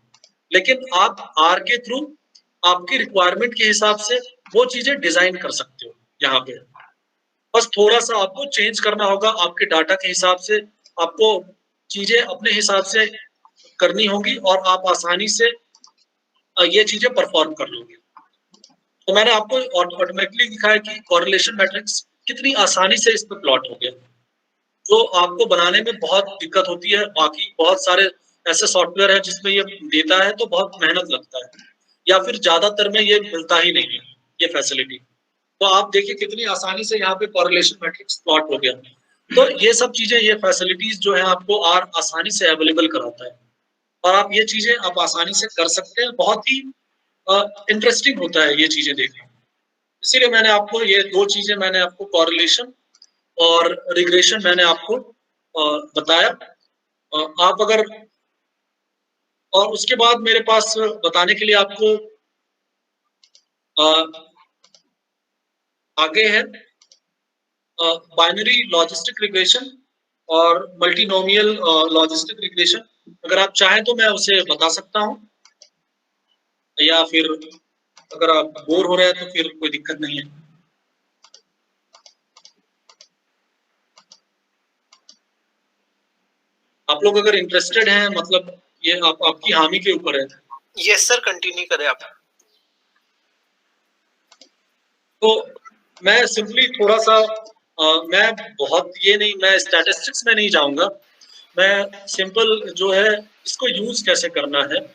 S1: लेकिन आप आर के थ्रू आपकी रिक्वायरमेंट के हिसाब से वो चीजें डिजाइन कर सकते हो। यहाँ पे बस थोड़ा सा आपको चेंज करना होगा, आपके डाटा के हिसाब से आपको चीजें अपने हिसाब से करनी होगी और आप आसानी से ये चीजें परफॉर्म कर लोगे। तो मैंने आपको ऑटोमेटिकली दिखाया कि कोरिलेशन मैट्रिक्स कितनी आसानी से इस पर प्लॉट हो गया, जो आपको बनाने में बहुत दिक्कत होती है। बाकी बहुत सारे ऐसे सॉफ्टवेयर है जिसमें ये देता है तो बहुत मेहनत लगता है, या फिर ज्यादातर में ये मिलता ही नहीं है ये फैसिलिटी। तो आप देखिए कितनी आसानी से यहाँ पे कोरिलेशन मैट्रिक्स प्लॉट हो गया। तो ये सब चीजें, ये फैसिलिटीज जो है आपको आर आसानी से अवेलेबल कराता है और आप ये चीजें आप आसानी से कर सकते हैं। बहुत ही इंटरेस्टिंग होता है ये चीजें देखना। इसीलिए मैंने आपको ये 2 चीजें मैंने आपको कोरिलेशन और रिग्रेशन मैंने आपको बताया। आप अगर और उसके बाद मेरे पास बताने के लिए आपको आगे है बाइनरी लॉजिस्टिक रिग्रेशन और मल्टीनोमियल लॉजिस्टिक रिग्रेशन। अगर आप चाहें तो मैं उसे बता सकता हूं, या फिर अगर आप बोर हो रहे हैं तो फिर कोई दिक्कत नहीं है। आप लोग अगर इंटरेस्टेड हैं, मतलब ये आपकी हामी के ऊपर है।
S4: यस सर, कंटिन्यू करें आप।
S1: तो मैं सिंपली थोड़ा सा मैं बहुत ये नहीं, मैं स्टैटिस्टिक्स में नहीं जाऊंगा। मैं सिंपल जो है इसको यूज कैसे करना है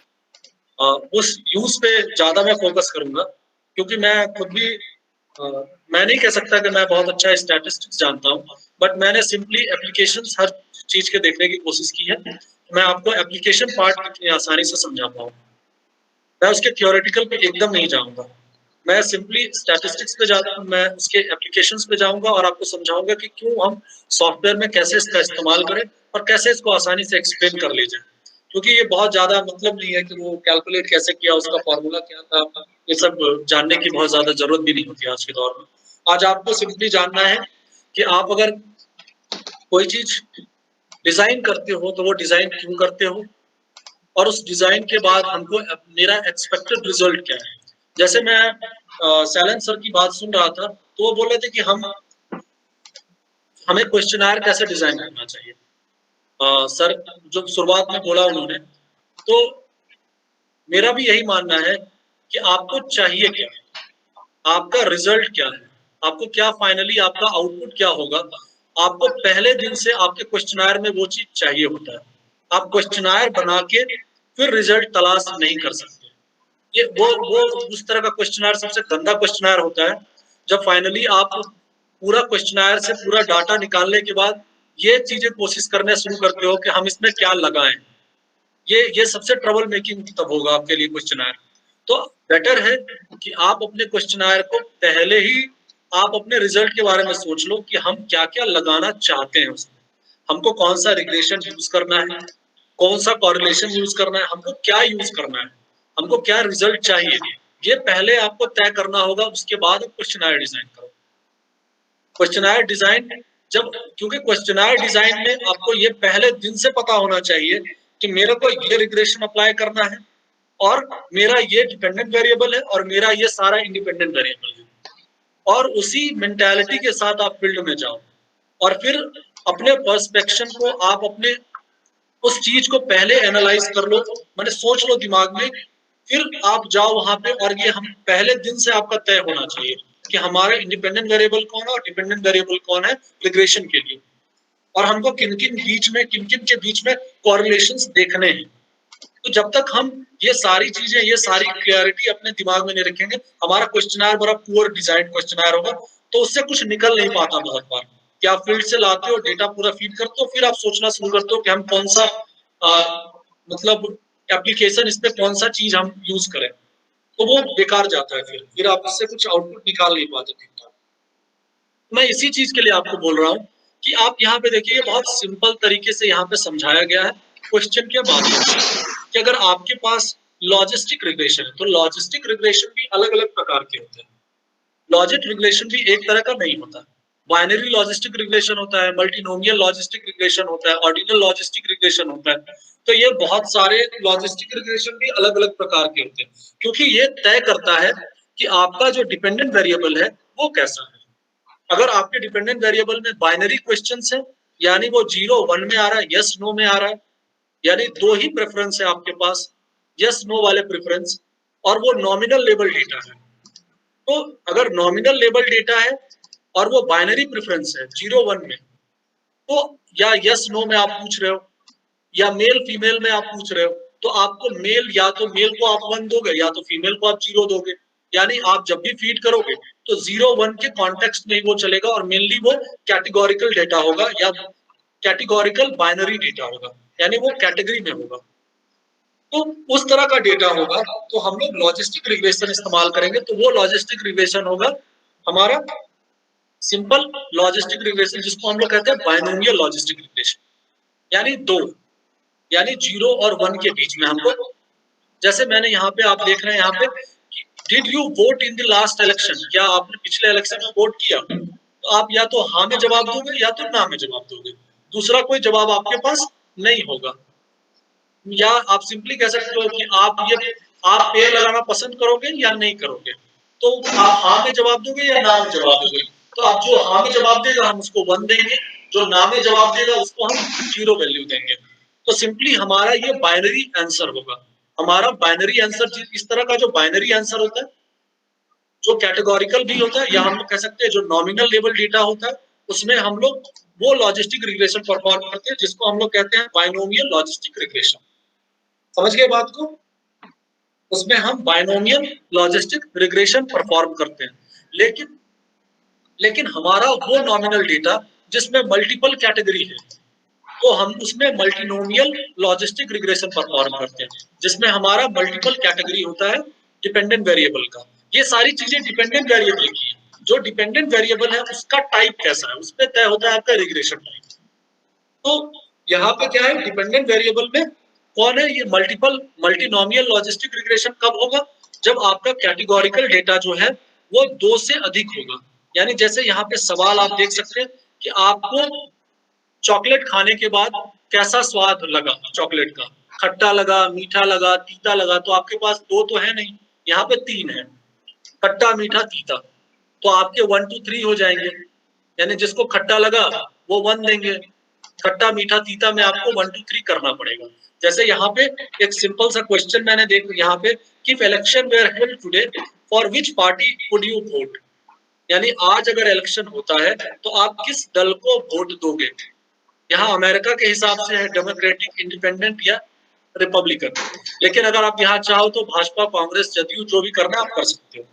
S1: उस यूज पे ज्यादा मैं फोकस करूंगा, क्योंकि मैं खुद भी मैं नहीं कह सकता कि मैं बहुत अच्छा स्टैटिस्टिक्स जानता हूँ, बट मैंने सिंपली एप्लीकेशंस हर चीज के देखने की कोशिश की है। मैं आपको एप्लीकेशन पार्ट कितनी आसानी से समझा पाऊँ। मैं उसके थ्योरेटिकल पे एकदम नहीं जाऊंगा, मैं सिंपली स्टैटिस्टिक्स पे जाता, मैं उसके एप्लीकेशंस पे जाऊंगा और आपको समझाऊंगा कि क्यों हम सॉफ्टवेयर में कैसे इसका इस्तेमाल करें और कैसे इसको आसानी से एक्सप्लेन कर ले जाए। क्योंकि ये बहुत ज्यादा मतलब नहीं है कि वो कैलकुलेट कैसे किया, उसका फॉर्मूला क्या था, ये सब जानने की बहुत ज्यादा जरूरत भी नहीं होती आज के दौर में। आज आपको सिंपली जानना है कि आप अगर कोई चीज डिजाइन करते हो तो वो डिजाइन क्यों करते हो, और उस डिजाइन के बाद हमको मेरा एक्सपेक्टेड रिजल्ट क्या है। जैसे मैं सैलन सर की बात सुन रहा था, तो वो बोल रहे थे कि हमें क्वेश्चनर कैसे डिजाइन करना चाहिए। सर जो शुरुआत में बोला उन्होंने, तो मेरा भी यही मानना है कि आपको चाहिए क्या, आपका रिजल्ट क्या है, आपको क्या फाइनली आपका आउटपुट क्या होगा। आपको पहले दिन से आपके क्वेश्चनर में वो चीज चाहिए होता है। आप क्वेश्चनर बना के फिर रिजल्ट तलाश नहीं कर सकते। ये वो उस तरह का क्वेश्चनर सबसे गंदा क्वेश्चनर होता है, जब फाइनली आप पूरा क्वेश्चनर से पूरा डाटा निकालने के बाद ये चीजें कोशिश करने शुरू करते हो कि हम इसमें क्या लगाएं। ये सबसे ट्रबल मेकिंग तब होगा आपके लिए क्वेश्चनर। तो बेटर है कि आप अपने क्वेश्चनर को पहले ही आप अपने रिजल्ट के बारे में सोच लो कि हम क्या क्या लगाना चाहते हैं उसमें। हमको कौन सा रिग्रेशन यूज करना है, कौन सा कॉरिलेशन यूज करना है, हमको क्या यूज करना है, हमको क्या रिजल्ट चाहिए, ये पहले आपको तय करना होगा। उसके बाद आप क्वेश्चनर डिजाइन करो। क्वेश्चनर डिजाइन जब, क्योंकि क्वेश्चनर डिजाइन में आपको ये पहले दिन से पता होना चाहिए कि मेरे को ये रिग्रेशन अप्लाई करना है और मेरा ये डिपेंडेंट वेरिएबल है और मेरा ये सारा इंडिपेंडेंट वेरिएबल है, और उसी मेंटालिटी के साथ आप फील्ड में जाओ और फिर अपने पर्सपेक्शन को आप अपने उस चीज को पहले एनालाइज कर लो, मैंने सोच लो दिमाग में, फिर आप जाओ वहां पे। और ये हम पहले दिन से आपका तय होना चाहिए कि हमारा इंडिपेंडेंट वेरिएबल कौन है और डिपेंडेंट वेरिएबल कौन है रिग्रेशन के लिए, और हमको किन किन के बीच में कॉरिलेशंस देखने हैं। तो जब तक हम ये सारी चीजें, ये सारी क्लियरिटी अपने दिमाग में नहीं रखेंगे, हमारा क्वेश्चनर बड़ा पुअर डिजाइन क्वेश्चनर होगा, तो उससे कुछ निकल नहीं पाता बहुत बार। कि आप फील्ड से लाते हो, डेटा पूरा फीड करते हो, फिर आप सोचना शुरू करते हो कि हम कौन सा मतलब एप्लीकेशन, इस पे कौन सा चीज हम यूज करें, तो वो बेकार जाता है। फिर आप इससे कुछ आउटपुट निकाल नहीं पाते ठीक ठाक। मैं इसी चीज के लिए आपको बोल रहा हूँ कि आप यहाँ पे देखिए, बहुत सिंपल तरीके से यहाँ पे समझाया गया है क्वेश्चन के माध्यम से कि अगर आपके पास लॉजिस्टिक रिग्रेशन है, तो लॉजिस्टिक रिग्रेशन भी अलग अलग प्रकार के होते हैं। लॉजिक रिग्रेशन भी एक तरह का नहीं होता। बाइनरी लॉजिस्टिक रिग्रेशन होता है, मल्टीनोमियल लॉजिस्टिक रिग्रेशन होता है, ऑर्डिनल लॉजिस्टिक रिग्रेशन होता है। तो ये बहुत सारे लॉजिस्टिक रिग्रेशन भी अलग अलग प्रकार के होते हैं, क्योंकि ये तय करता है कि आपका जो डिपेंडेंट वेरिएबल है वो कैसा है। अगर आपके डिपेंडेंट वेरिएबल में बाइनरी क्वेश्चंस है, यानी वो 0-1 में आ रहा है, यस नो में आ रहा है, यानी दो ही प्रेफरेंस है आपके पास, यस नो वाले प्रेफरेंस, और वो नॉमिनल लेवल डेटा है। तो अगर नॉमिनल लेवल डेटा है और वो बाइनरी प्रेफरेंस है 0-1 में, तो या यस नो में आप पूछ रहे हो या मेल फीमेल में आप पूछ रहे हो, तो आपको मेल, या तो मेल को आप 1 दोगे या तो फीमेल को आप 0 दोगे। यानी आप जब भी फीड करोगे तो 0-1 के कॉन्टेक्स्ट में ही वो चलेगा, और मेनली वो कैटेगोरिकल डेटा होगा या कैटेगोरिकल बाइनरी डेटा होगा, यानी वो कैटेगरी में होगा। तो उस तरह का डेटा होगा, तो हम लोग लॉजिस्टिक रिग्रेशन इस्तेमाल करेंगे। तो वो लॉजिस्टिक रिग्रेशन होगा हमारा सिंपल लॉजिस्टिक रिग्रेशन, जिसको हम लोग कहते हैं बाइनोमियल लॉजिस्टिक रिग्रेशन, यानी दो, यानी 0 और 1 के बीच में हमको, जैसे मैंने यहाँ पे आप देख रहे हैं यहाँ पे, did you vote in the last election, क्या आपने पिछले इलेक्शन में वोट किया, तो आप या तो हाँ में जवाब दोगे या तो ना में जवाब दोगे, दूसरा कोई जवाब आपके पास नहीं होगा। या आप सिंपली कह सकते हो कि आप पेड़ लगाना पसंद करोगे या नहीं करोगे, तो आप हाँ में जवाब दोगे या ना में जवाब दोगे। तो आप जो हाँ में जवाब देगा हम उसको 1 देंगे, जो ना में जवाब देगा उसको हम 0 वैल्यू देंगे। तो सिंपली हमारा ये बाइनरी आंसर होगा। हमारा बाइनरी आंसर इस तरह का जो बाइनरी आंसर होता है, जो कैटेगोरिकल भी होता है, या हम लोग कह सकते हैं जो नॉमिनल लेवल डेटा होता है, उसमें हम लोग वो लॉजिस्टिक रिग्रेशन परफॉर्म करते हैं जिसको हम लोग कहते हैं बाइनोमियल लॉजिस्टिक रिग्रेशन। समझ गए बात को? उसमें हम बाइनोमियल लॉजिस्टिक रिग्रेशन परफॉर्म करते हैं। लेकिन लेकिन हमारा वो नॉमिनल डेटा जिसमें मल्टीपल कैटेगरी है, तो हम उसमें मल्टीनोमियल लॉजिस्टिक रिग्रेशन परफॉर्म करते हैं, जिसमें हमारा मल्टीपल कैटेगरी होता है डिपेंडेंट वेरिएबल का। ये सारी चीजें डिपेंडेंट वेरिएबल की है। जो डिपेंडेंट वेरिएबल है उसका टाइप कैसा है, उस पर तय होता है आपका रिग्रेशन टाइप। तो यहाँ पे क्या है, डिपेंडेंट वेरिएबल में कौन है, ये मल्टीनोमियल लॉजिस्टिक रिग्रेशन कब होगा, जब आपका कैटेगोरिकल डेटा जो है वो 2 से अधिक होगा। यानी जैसे यहाँ पे सवाल आप देख सकते हैं कि आपको चॉकलेट खाने के बाद कैसा स्वाद लगा, चॉकलेट का खट्टा लगा, मीठा लगा, तीता लगा। तो आपके पास 2 तो है नहीं, यहाँ पे 3 है, खट्टा, मीठा, तीता। तो आपके 1 2 3 हो जाएंगे, यानी जिसको खट्टा लगा वो 1 देंगे, खट्टा, मीठा, तीता में आपको 1 2 3 करना पड़ेगा। जैसे यहाँ पे एक सिंपल सा क्वेश्चन मैंने देख यहाँ पे कि election where held today for which party would you won't, यानी आज अगर इलेक्शन होता है तो आप किस दल को वोट दोगे। यहाँ अमेरिका के हिसाब से है डेमोक्रेटिक, इंडिपेंडेंट या रिपब्लिकन। लेकिन अगर आप यहाँ चाहो तो भाजपा, कांग्रेस, जदयू जो भी करना आप कर सकते हो।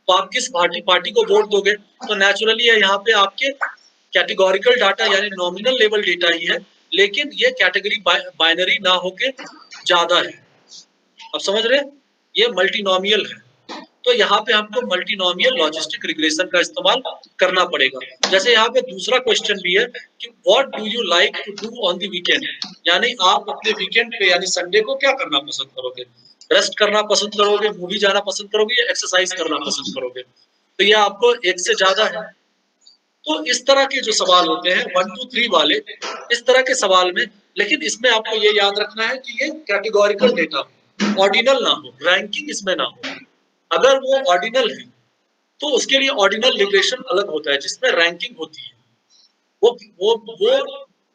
S1: तो आप किस पार्टी को वोट दोगे, तो नेचुरली है यहाँ पे आपके कैटेगोरिकल डाटा यानी नॉमिनल लेवल डेटा ही है, लेकिन ये कैटेगरी बाइनरी ना होके ज्यादा है। अब समझ रहे हैं, ये मल्टीनोमियल है। तो यहाँ पे हमको मल्टीनोमियल लॉजिस्टिक रिग्रेशन का इस्तेमाल करना पड़ेगा। जैसे यहाँ पे दूसरा क्वेश्चन भी है कि what do you like to do on the weekend, यानी आप अपने वीकेंड पे यानी संडे को क्या करना पसंद करोगे, रेस्ट करना पसंद करोगे, मूवी जाना पसंद करोगे या एक्सरसाइज करना पसंद करोगे। तो ये आपको 1 से ज्यादा है। तो इस तरह के जो सवाल होते हैं 1 2 3 वाले, इस तरह के सवाल में, लेकिन इसमें आपको ये याद रखना है कि ये कैटेगोरिकल डेटा हो, ऑर्डिनल ना हो, रैंकिंग इसमें ना हो। अगर वो ऑर्डिनल है तो उसके लिए ऑर्डिनल रिग्रेशन अलग होता है जिसमें रैंकिंग होती है। वो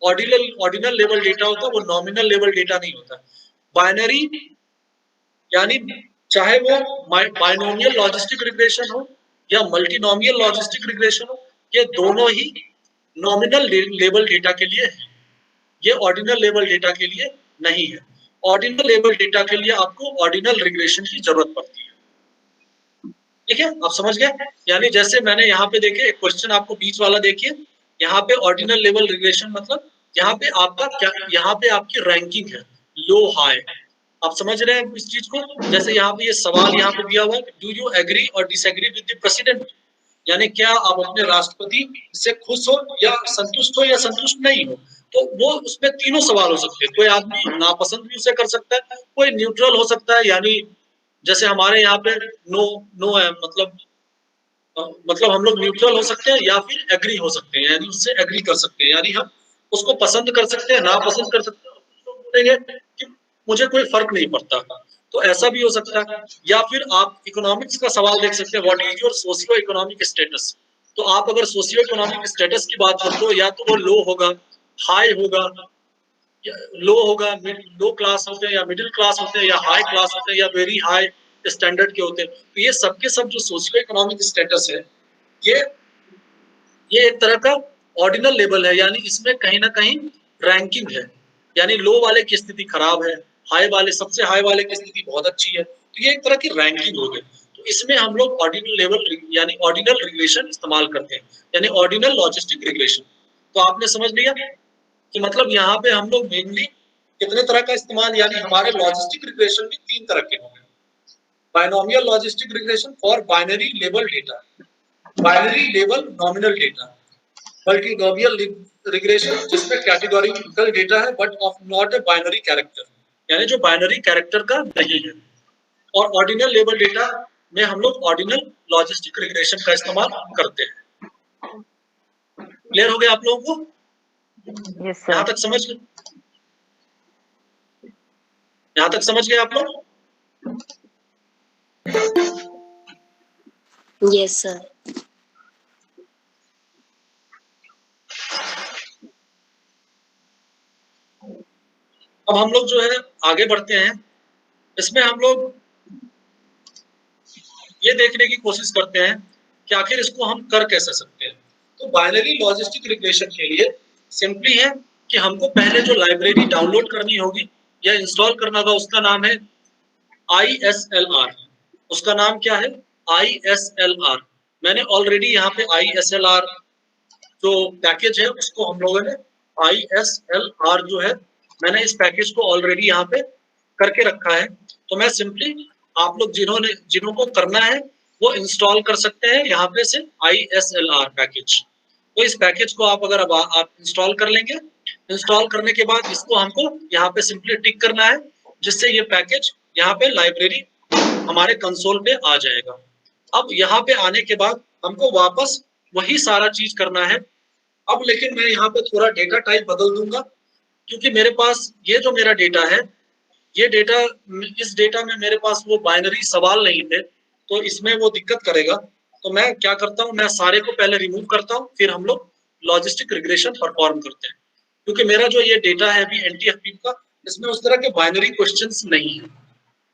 S1: ऑर्डिनल लेवल डेटा होता है, वो नॉमिनल लेवल डेटा नहीं होता। बाइनरी यानी चाहे वो बाइनोमियल लॉजिस्टिक रिग्रेशन हो या मल्टीनोमियल लॉजिस्टिक रिग्रेशन हो, ये दोनों ही नॉमिनल लेवल डेटा के लिए है, ये ऑर्डिनल लेवल डेटा के लिए नहीं है। ऑर्डिनल लेवल डेटा के लिए आपको ऑर्डिनल रिग्रेशन की जरूरत पड़ती है। ठीक है, आप समझ गए। यानी जैसे मैंने यहाँ पे देखे एक क्वेश्चन, आपको बीच वाला देखिए, यहाँ पे ऑर्डिनल लेवल रिग्रेशन मतलब यहाँ पे आपका क्या, यहाँ पे आपकी रैंकिंग है लो हाई। आप समझ रहे हैं इस चीज को। जैसे यहाँ पे ये सवाल यहाँ पे दिया हुआ है, डू यू एग्री और डिसएग्री विद द प्रेसिडेंट, यानी क्या आप अपने राष्ट्रपति से खुश हो या संतुष्ट नहीं हो। तो वो उसमें तीनों सवाल हो सकते हैं। कोई आदमी नापसंद भी उसे कर सकता है, कोई न्यूट्रल हो सकता है, यानी जैसे हमारे यहाँ पे नो है, मतलब हम लोग न्यूट्रल हो सकते हैं या फिर एग्री हो सकते हैं, यानी उससे एग्री कर सकते हैं, यानी हम उसको पसंद कर सकते हैं, नापसंद कर सकते हैं। तो बोलेंगे कि मुझे कोई फर्क नहीं पड़ता, तो ऐसा भी हो सकता है। या फिर आप इकोनॉमिक्स का सवाल देख सकते हैं, what is your socio economic status. तो आप अगर सोशियो इकोनॉमिक स्टेटस की बात करते हो, या तो वो लो होगा, हाई होगा, लो होगा, लो क्लास होते हैं या मिडिल क्लास होते हैं या हाई क्लास होते हैं या वेरी हाई स्टैंडर्ड के होते हैं। तो ये सब के सब जो सोशियो इकोनॉमिक स्टेटस है, ये एक तरह का ऑर्डिनल लेवल है, यानी इसमें कहीं ना कहीं रैंकिंग है, यानी लो वाले की स्थिति खराब है, हाई वाले, सबसे हाई वाले की स्थिति बहुत अच्छी है। तो ये एक तरह की रैंकिंग हो गई। तो इसमें हम लोग ऑर्डिनल लेवल यानी ऑर्डिनल रिग्रेशन इस्तेमाल करते हैं, यानी ऑर्डिनल लॉजिस्टिक रिग्रेशन। तो आपने समझ लिया कि मतलब यहाँ पे हम लोग मेनली कितने तरह का इस्तेमाल, यानी हमारे लॉजिस्टिक रिग्रेशन भी 3 तरह के होंगे। Binomial logistic regression for binary level data, binary level nominal data, multinomial regression जिसमें कैटेगोरिकल डेटा है but of not a binary character, यानी जो बाइनरी कैरेक्टर का नहीं है। और ऑर्डिनल लेवल डेटा में हम लोग ऑर्डिनल लॉजिस्टिक रिग्रेशन का इस्तेमाल करते हैं। क्लियर हो गया आप लोगों को?
S2: Yes sir.
S1: यहाँ तक समझ गए? यहाँ तक समझ गए आप लोग?
S3: Yes sir.
S1: अब हम लोग जो है आगे बढ़ते हैं, इसमें हम लोग ये देखने की कोशिश करते हैं कि आखिर इसको हम कर कैसे सकते हैं। तो बाइनरी लॉजिस्टिक रिग्रेशन के लिए सिंपली है कि हमको पहले जो लाइब्रेरी डाउनलोड करनी होगी या इंस्टॉल करना होगा, उसका नाम है ISLR। उसका नाम क्या है? ISLR, मैंने ऑलरेडी यहाँ पे ISLR जो पैकेज है उसको हम लोगों ने ISLR जो है मैंने इस पैकेज को ऑलरेडी यहाँ पे करके रखा है। तो मैं सिंपली आप लोग जिनको करना है वो इंस्टॉल कर सकते हैं यहाँ पे से ISLR पैकेज। तो इस पैकेज को आप अगर आप इंस्टॉल कर लेंगे, इंस्टॉल करने के बाद इसको हमको यहाँ पे सिंपली टिक करना है, जिससे ये पैकेज यहाँ पे लाइब्रेरी हमारे कंसोल पे आ जाएगा। अब यहाँ पे आने के बाद हमको वापस वही सारा चीज करना है। अब लेकिन मैं यहाँ पे थोड़ा डेटा टाइप बदल दूंगा, क्योंकि मेरे पास ये जो मेरा डेटा है, ये डेटा, इस डेटा में मेरे पास वो बाइनरी सवाल नहीं थे, तो इसमें वो दिक्कत करेगा। तो मैं क्या करता हूँ, मैं सारे को पहले रिमूव करता हूँ, फिर हम लोग लॉजिस्टिक रिग्रेशन परफॉर्म करते हैं। क्योंकि मेरा जो ये डेटा है अभी NTFP का, इसमें उस तरह के बाइनरी क्वेश्चंस नहीं है।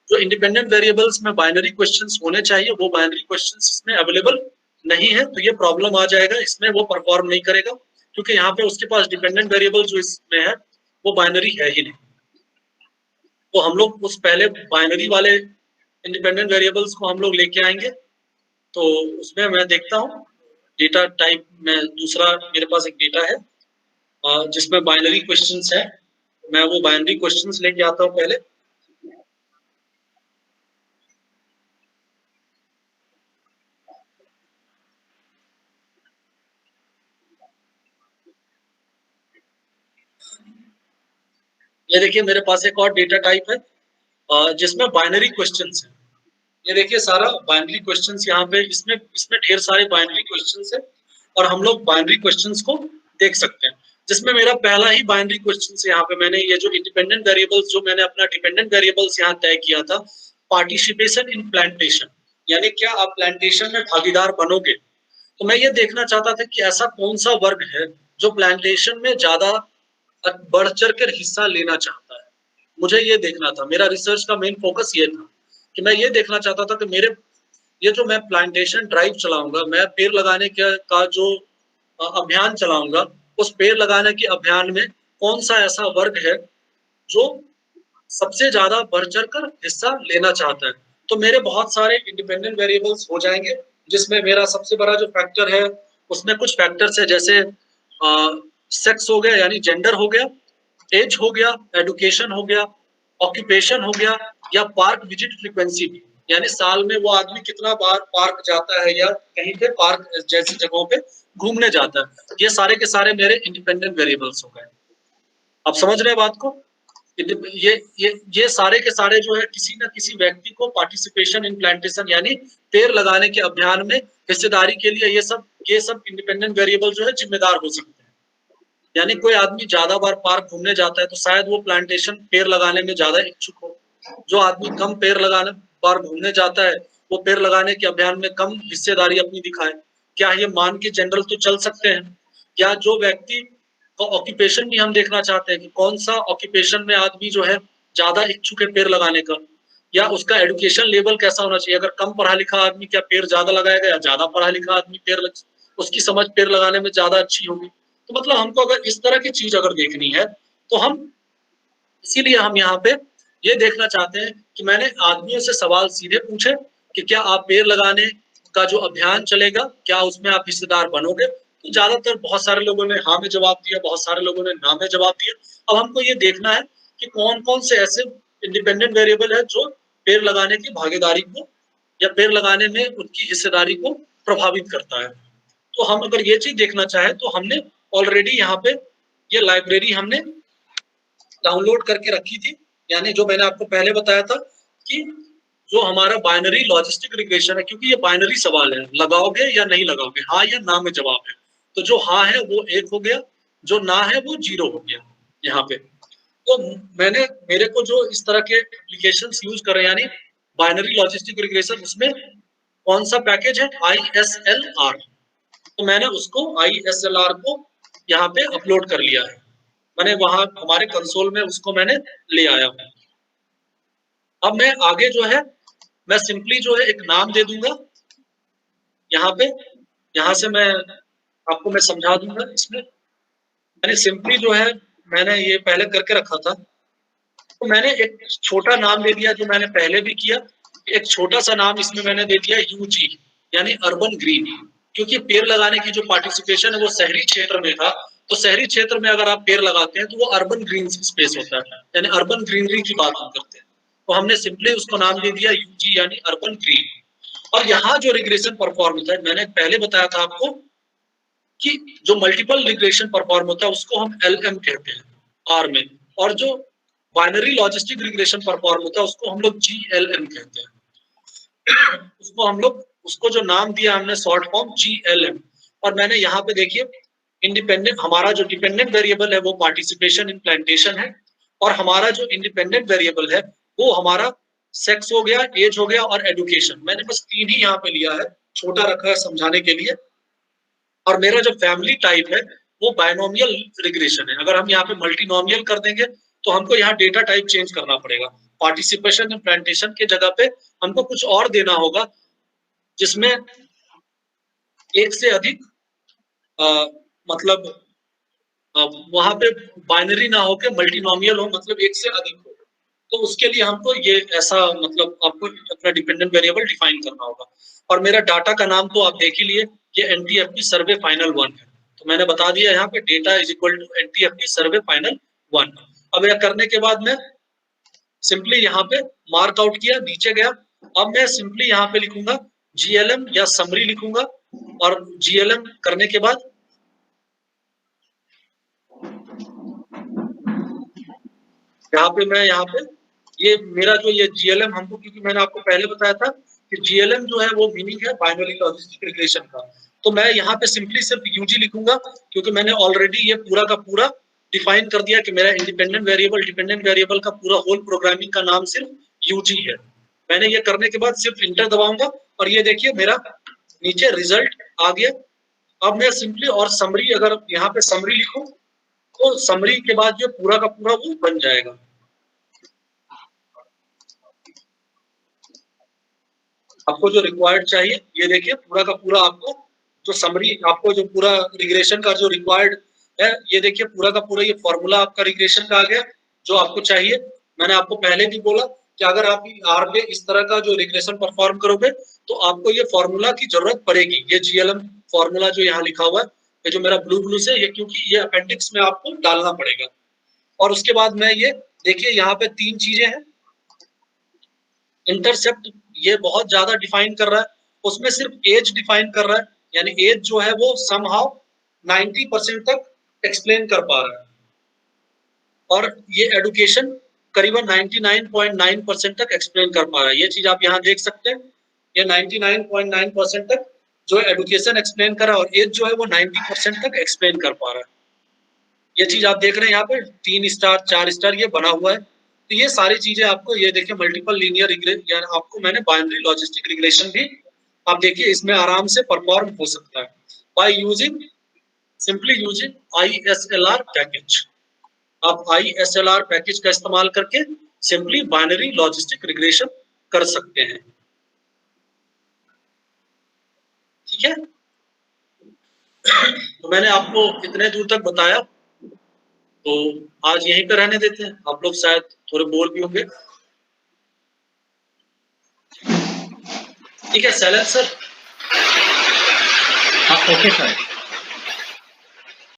S1: जो इंडिपेंडेंट वेरिएबल्स में बाइनरी क्वेश्चंस होने चाहिए वो बाइनरी क्वेश्चंस इसमें अवेलेबल नहीं है, तो ये प्रॉब्लम आ जाएगा, इसमें वो परफॉर्म नहीं करेगा, क्योंकि यहाँ पे उसके पास डिपेंडेंट वेरिएबल जो इसमें है वो बाइनरी है ही नहीं। तो हम लोग उस पहले बाइनरी वाले इंडिपेंडेंट वेरिएबल्स को हम लोग लेके आएंगे। तो उसमें मैं देखता हूँ डेटा टाइप में दूसरा मेरे पास एक डेटा है जिसमें बाइनरी क्वेश्चंस है। मैं वो बाइनरी क्वेश्चंस लेके आता हूँ पहले। ये देखिए मेरे पास एक और डेटा टाइप है जिसमें बाइनरी क्वेश्चंस है। ये देखिए सारा बाइनरी क्वेश्चंस यहाँ पे, इसमें ढेर सारे बाइनरी क्वेश्चंस है और हम लोग बाइनरी क्वेश्चंस को देख सकते हैं, जिसमें मेरा पहला ही बाइनरी क्वेश्चंस यहाँ पे मैंने ये जो इंडिपेंडेंट वेरिएबल्स जो मैंने अपना डिपेंडेंट वेरिएबल्स यहाँ तय किया था, पार्टिसिपेशन इन प्लांटेशन, यानी क्या आप प्लांटेशन में भागीदार बनोगे। तो मैं ये देखना चाहता था कि ऐसा कौन सा वर्ग है जो प्लांटेशन में ज्यादा बढ़ चढ़ कर हिस्सा लेना चाहता है। मुझे ये देखना था, मेरा रिसर्च का मेन फोकस ये था कि मैं ये देखना चाहता था कि मेरे ये जो मैं प्लांटेशन ड्राइव चलाऊंगा, मैं पेड़ लगाने का जो अभियान चलाऊंगा, उस पेड़ लगाने के अभियान में कौन सा ऐसा वर्ग है जो सबसे ज्यादा बढ़ चढ़ कर हिस्सा लेना चाहता है। तो मेरे बहुत सारे इंडिपेंडेंट वेरिएबल्स हो जाएंगे, जिसमें मेरा सबसे बड़ा जो फैक्टर है उसमें कुछ फैक्टर्स है, जैसे सेक्स हो गया यानी जेंडर हो गया, एज हो गया, एडुकेशन हो गया, ऑक्यूपेशन हो गया, या पार्क विजिट फ्रीक्वेंसी भी, यानी साल में वो आदमी कितना बार पार्क जाता है या कहीं पे पार्क जैसी जगहों पे घूमने जाता है। ये सारे के सारे मेरे इंडिपेंडेंट वेरिएबल्स हो गए। आप समझ रहे हैं बात को? ये सारे के सारे जो है किसी न किसी व्यक्ति को पार्टिसिपेशन इन प्लांटेशन यानी पेड़ लगाने के अभियान में हिस्सेदारी के लिए ये सब इंडिपेंडेंट वेरिएबल जो है जिम्मेदार हो सकते हैं। यानी कोई आदमी ज्यादा बार पार्क घूमने जाता है तो शायद वो प्लांटेशन पेड़ लगाने में ज्यादा इच्छुक हो। जो आदमी कम पेड़ लगाने बार घूमने जाता है वो पेड़ लगाने के अभियान में कम हिस्सेदारी अपनी दिखाए। क्या ये मान के जनरल तो चल सकते हैं? या जो व्यक्ति को ऑक्यूपेशन भी हम देखना चाहते हैं कि कौन सा ऑक्यूपेशन में आदमी जो है ज्यादा इच्छुक है पेड़ लगाने का, या उसका एजुकेशन लेवल कैसा होना चाहिए। अगर कम पढ़ा लिखा आदमी क्या पेड़ ज्यादा लगाएगा, या ज्यादा पढ़ा लिखा आदमी उसकी समझ पेड़ लगाने में ज्यादा अच्छी होगी। तो मतलब हमको अगर इस तरह की चीज अगर देखनी है तो हम इसीलिए हम यहाँ पे ये देखना चाहते हैं कि मैंने आदमियों से सवाल सीधे पूछे कि क्या आप पेड़ लगाने का जो अभियान चलेगा क्या उसमें आप हिस्सेदार बनोगे। तो ज्यादातर बहुत सारे लोगों ने हाँ में जवाब दिया, बहुत सारे लोगों ने ना में जवाब दिया। अब हमको ये देखना है कि कौन कौन से ऐसे इंडिपेंडेंट वेरिएबल है जो पेड़ लगाने की भागीदारी को या पेड़ लगाने में उनकी हिस्सेदारी को प्रभावित करता है। तो हम अगर ये चीज देखना चाहें तो हमने ऑलरेडी यहाँ पे ये लाइब्रेरी हमने डाउनलोड करके रखी थी, यानी जो मैंने आपको पहले बताया था कि जो हमारा बाइनरी लॉजिस्टिक रिग्रेशन है, क्योंकि ये बाइनरी सवाल है, लगाओगे या नहीं लगाओगे, हाँ या ना में जवाब है। तो जो हाँ है वो 1 हो गया, जो ना है वो 0 हो गया यहाँ पे। तो मेरे को जो इस तरह के एप्लीकेशंस यूज कर रहे हैं यानी बाइनरी लॉजिस्टिक रिग्रेशन, उसमें कौन सा पैकेज है ISLR। तो मैंने उसको ISLR को यहाँ पे अपलोड कर लिया है, मैंने वहां हमारे कंसोल में उसको मैंने ले आया हूँ। अब मैं आगे जो है मैं सिंपली जो है एक नाम दे दूंगा यहाँ पे, यहाँ से मैं आपको मैं समझा दूंगा। इसमें मैंने सिंपली जो है मैंने ये पहले करके रखा था, तो मैंने एक छोटा नाम दे दिया जो मैंने पहले भी किया। एक छोटा सा नाम इसमें मैंने दे दिया UG, यानी अर्बन ग्रीन, क्योंकि पेड़ लगाने की जो पार्टिसिपेशन है वो शहरी क्षेत्र में था, तो शहरी क्षेत्र में अगर आप पेड़ लगाते हैं तो वो अर्बन ग्रीन स्पेस होता है, यानी अर्बन ग्रीनरी की बात हम करते हैं। तो हमने सिंपली उसको नाम दे दिया यूजी यानी अर्बन ग्रीन। और यहाँ जो रिग्रेशन परफॉर्म होता है, मैंने पहले बताया था आपको कि जो मल्टीपल रिग्रेशन परफॉर्म होता है उसको हम एलएम कहते हैं आर में, और जो बाइनरी लॉजिस्टिक रिग्रेशन परफॉर्म होता है उसको हम लोग जीएलएम कहते हैं। उसको हम लोग उसको जो नाम दिया हमने शॉर्ट फॉर्म जीएलएम। और मैंने यहाँ पे देखिए इंडिपेंडेंट, हमारा जो डिपेंडेंट वेरिएबल है वो पार्टिसिपेशन इन प्लांटेशन है, और हमारा जो इंडिपेंडेंट वेरिएबल है वो हमारा सेक्स हो गया, एज हो गया और एजुकेशन। मैंने बस 3 ही यहाँ पे लिया है, छोटा रखा है समझाने के लिए। और मेरा जो फैमिली टाइप है वो बायनोमियल रिग्रेशन है। अगर हम यहाँ पे मल्टीनोमियल कर देंगे तो हमको यहाँ डेटा टाइप चेंज करना पड़ेगा। पार्टिसिपेशन इन प्लांटेशन के जगह पे हमको कुछ और देना होगा, जिसमें एक से अधिक मतलब वहां पे बाइनरी ना होके मल्टीनोमियल हो, मतलब एक से अधिक हो। तो उसके लिए हमको ये ऐसा मतलब आपको अपना डिपेंडेंट वेरिएबल डिफाइन करना होगा। और मेरा डाटा का नाम तो आप देख ही लिए, ये एनटीएफटी सर्वे फाइनल 1 है। तो मैंने बता दिया यहाँ पे data is equal to NTFT survey final 1। अब यह करने के बाद मैं सिंपली यहाँ पे मार्क आउट किया, नीचे गया। अब मैं सिंपली यहाँ पे लिखूंगा जीएलएम या समरी लिखूंगा, और जीएलएम करने के बाद यहाँ पे ये मेरा जो ये जीएलएम हमको, क्योंकि मैंने आपको पहले बताया था कि जीएलएम जो है वो मीनिंग है बाइनरी लॉजिस्टिक रिग्रेशन का। तो मैं यहाँ पे सिंपली सिर्फ यूजी लिखूंगा, क्योंकि मैंने ऑलरेडी ये पूरा का पूरा डिफाइन कर दिया कि मेरा इंडिपेंडेंट वेरिएबल का पूरा होल प्रोग्रामिंग का नाम सिर्फ यूजी है। मैंने ये करने के बाद सिर्फ इंटर दबाऊंगा और ये देखिए मेरा नीचे रिजल्ट आ गया। अब मैं सिंपली और समरी, अगर यहाँ पे समरी लिखूं तो समरी के बाद जो पूरा का पूरा वो बन जाएगा। आपको जो रिक्वायर्ड चाहिए ये देखिए पूरा का पूरा आपको जो समरी, आपको जो पूरा रिग्रेशन का जो रिक्वायर्ड है ये देखिए पूरा का पूरा ये फॉर्मूला आपका रिग्रेशन का आ गया जो आपको चाहिए। मैंने आपको पहले भी बोला कि अगर आप आर पे इस तरह का जो रिग्रेशन परफॉर्म करोगे तो आपको ये फॉर्मूला की जरूरत पड़ेगी। ये जीएलएम फॉर्मूला जो यहाँ लिखा हुआ है, ये जो मेरा ब्लू से, ये क्योंकि ये अपेंडिक्स में आपको डालना पड़ेगा। और उसके बाद मैं ये देखिए यहाँ पे 3 चीजें हैं। इंटरसेप्ट ये बहुत ज्यादा डिफाइन कर रहा है, उसमें सिर्फ एज डिफाइन कर रहा है, यानी एज जो है वो समहाउ 90% तक एक्सप्लेन कर पा रहा है। और ये एडुकेशन करीबन 99.9% तक एक्सप्लेन कर पा रहा है। ये चीज आप यहाँ देख सकते हैं, ये 99.9% तक जो एडुकेशन एक्सप्लेन कर रहा है, और एज जो है वो 90% तक एक्सप्लेन कर पा रहा है। ये चीज आप देख रहे हैं यहाँ पे 3 स्टार 4 स्टार ये बना हुआ है। तो ये सारी चीजें आपको, ये देखिए मल्टीपल लीनियर रिग्रेशन, आपको मैंने बाइनरी लॉजिस्टिक रिग्रेशन भी आप देखिए इसमें आराम से परफॉर्म हो सकता है by using, simply using ISLR package. आप ISLR पैकेज का इस्तेमाल करके सिंपली बाइनरी लॉजिस्टिक रिग्रेशन कर सकते हैं। ठीक है, तो मैंने आपको इतने दूर तक बताया, तो आज यहीं पे रहने देते हैं। आप लोग शायद थोड़े बोर भी होंगे। ठीक है शैलेंद्र सर।
S5: हाँ ओके सर।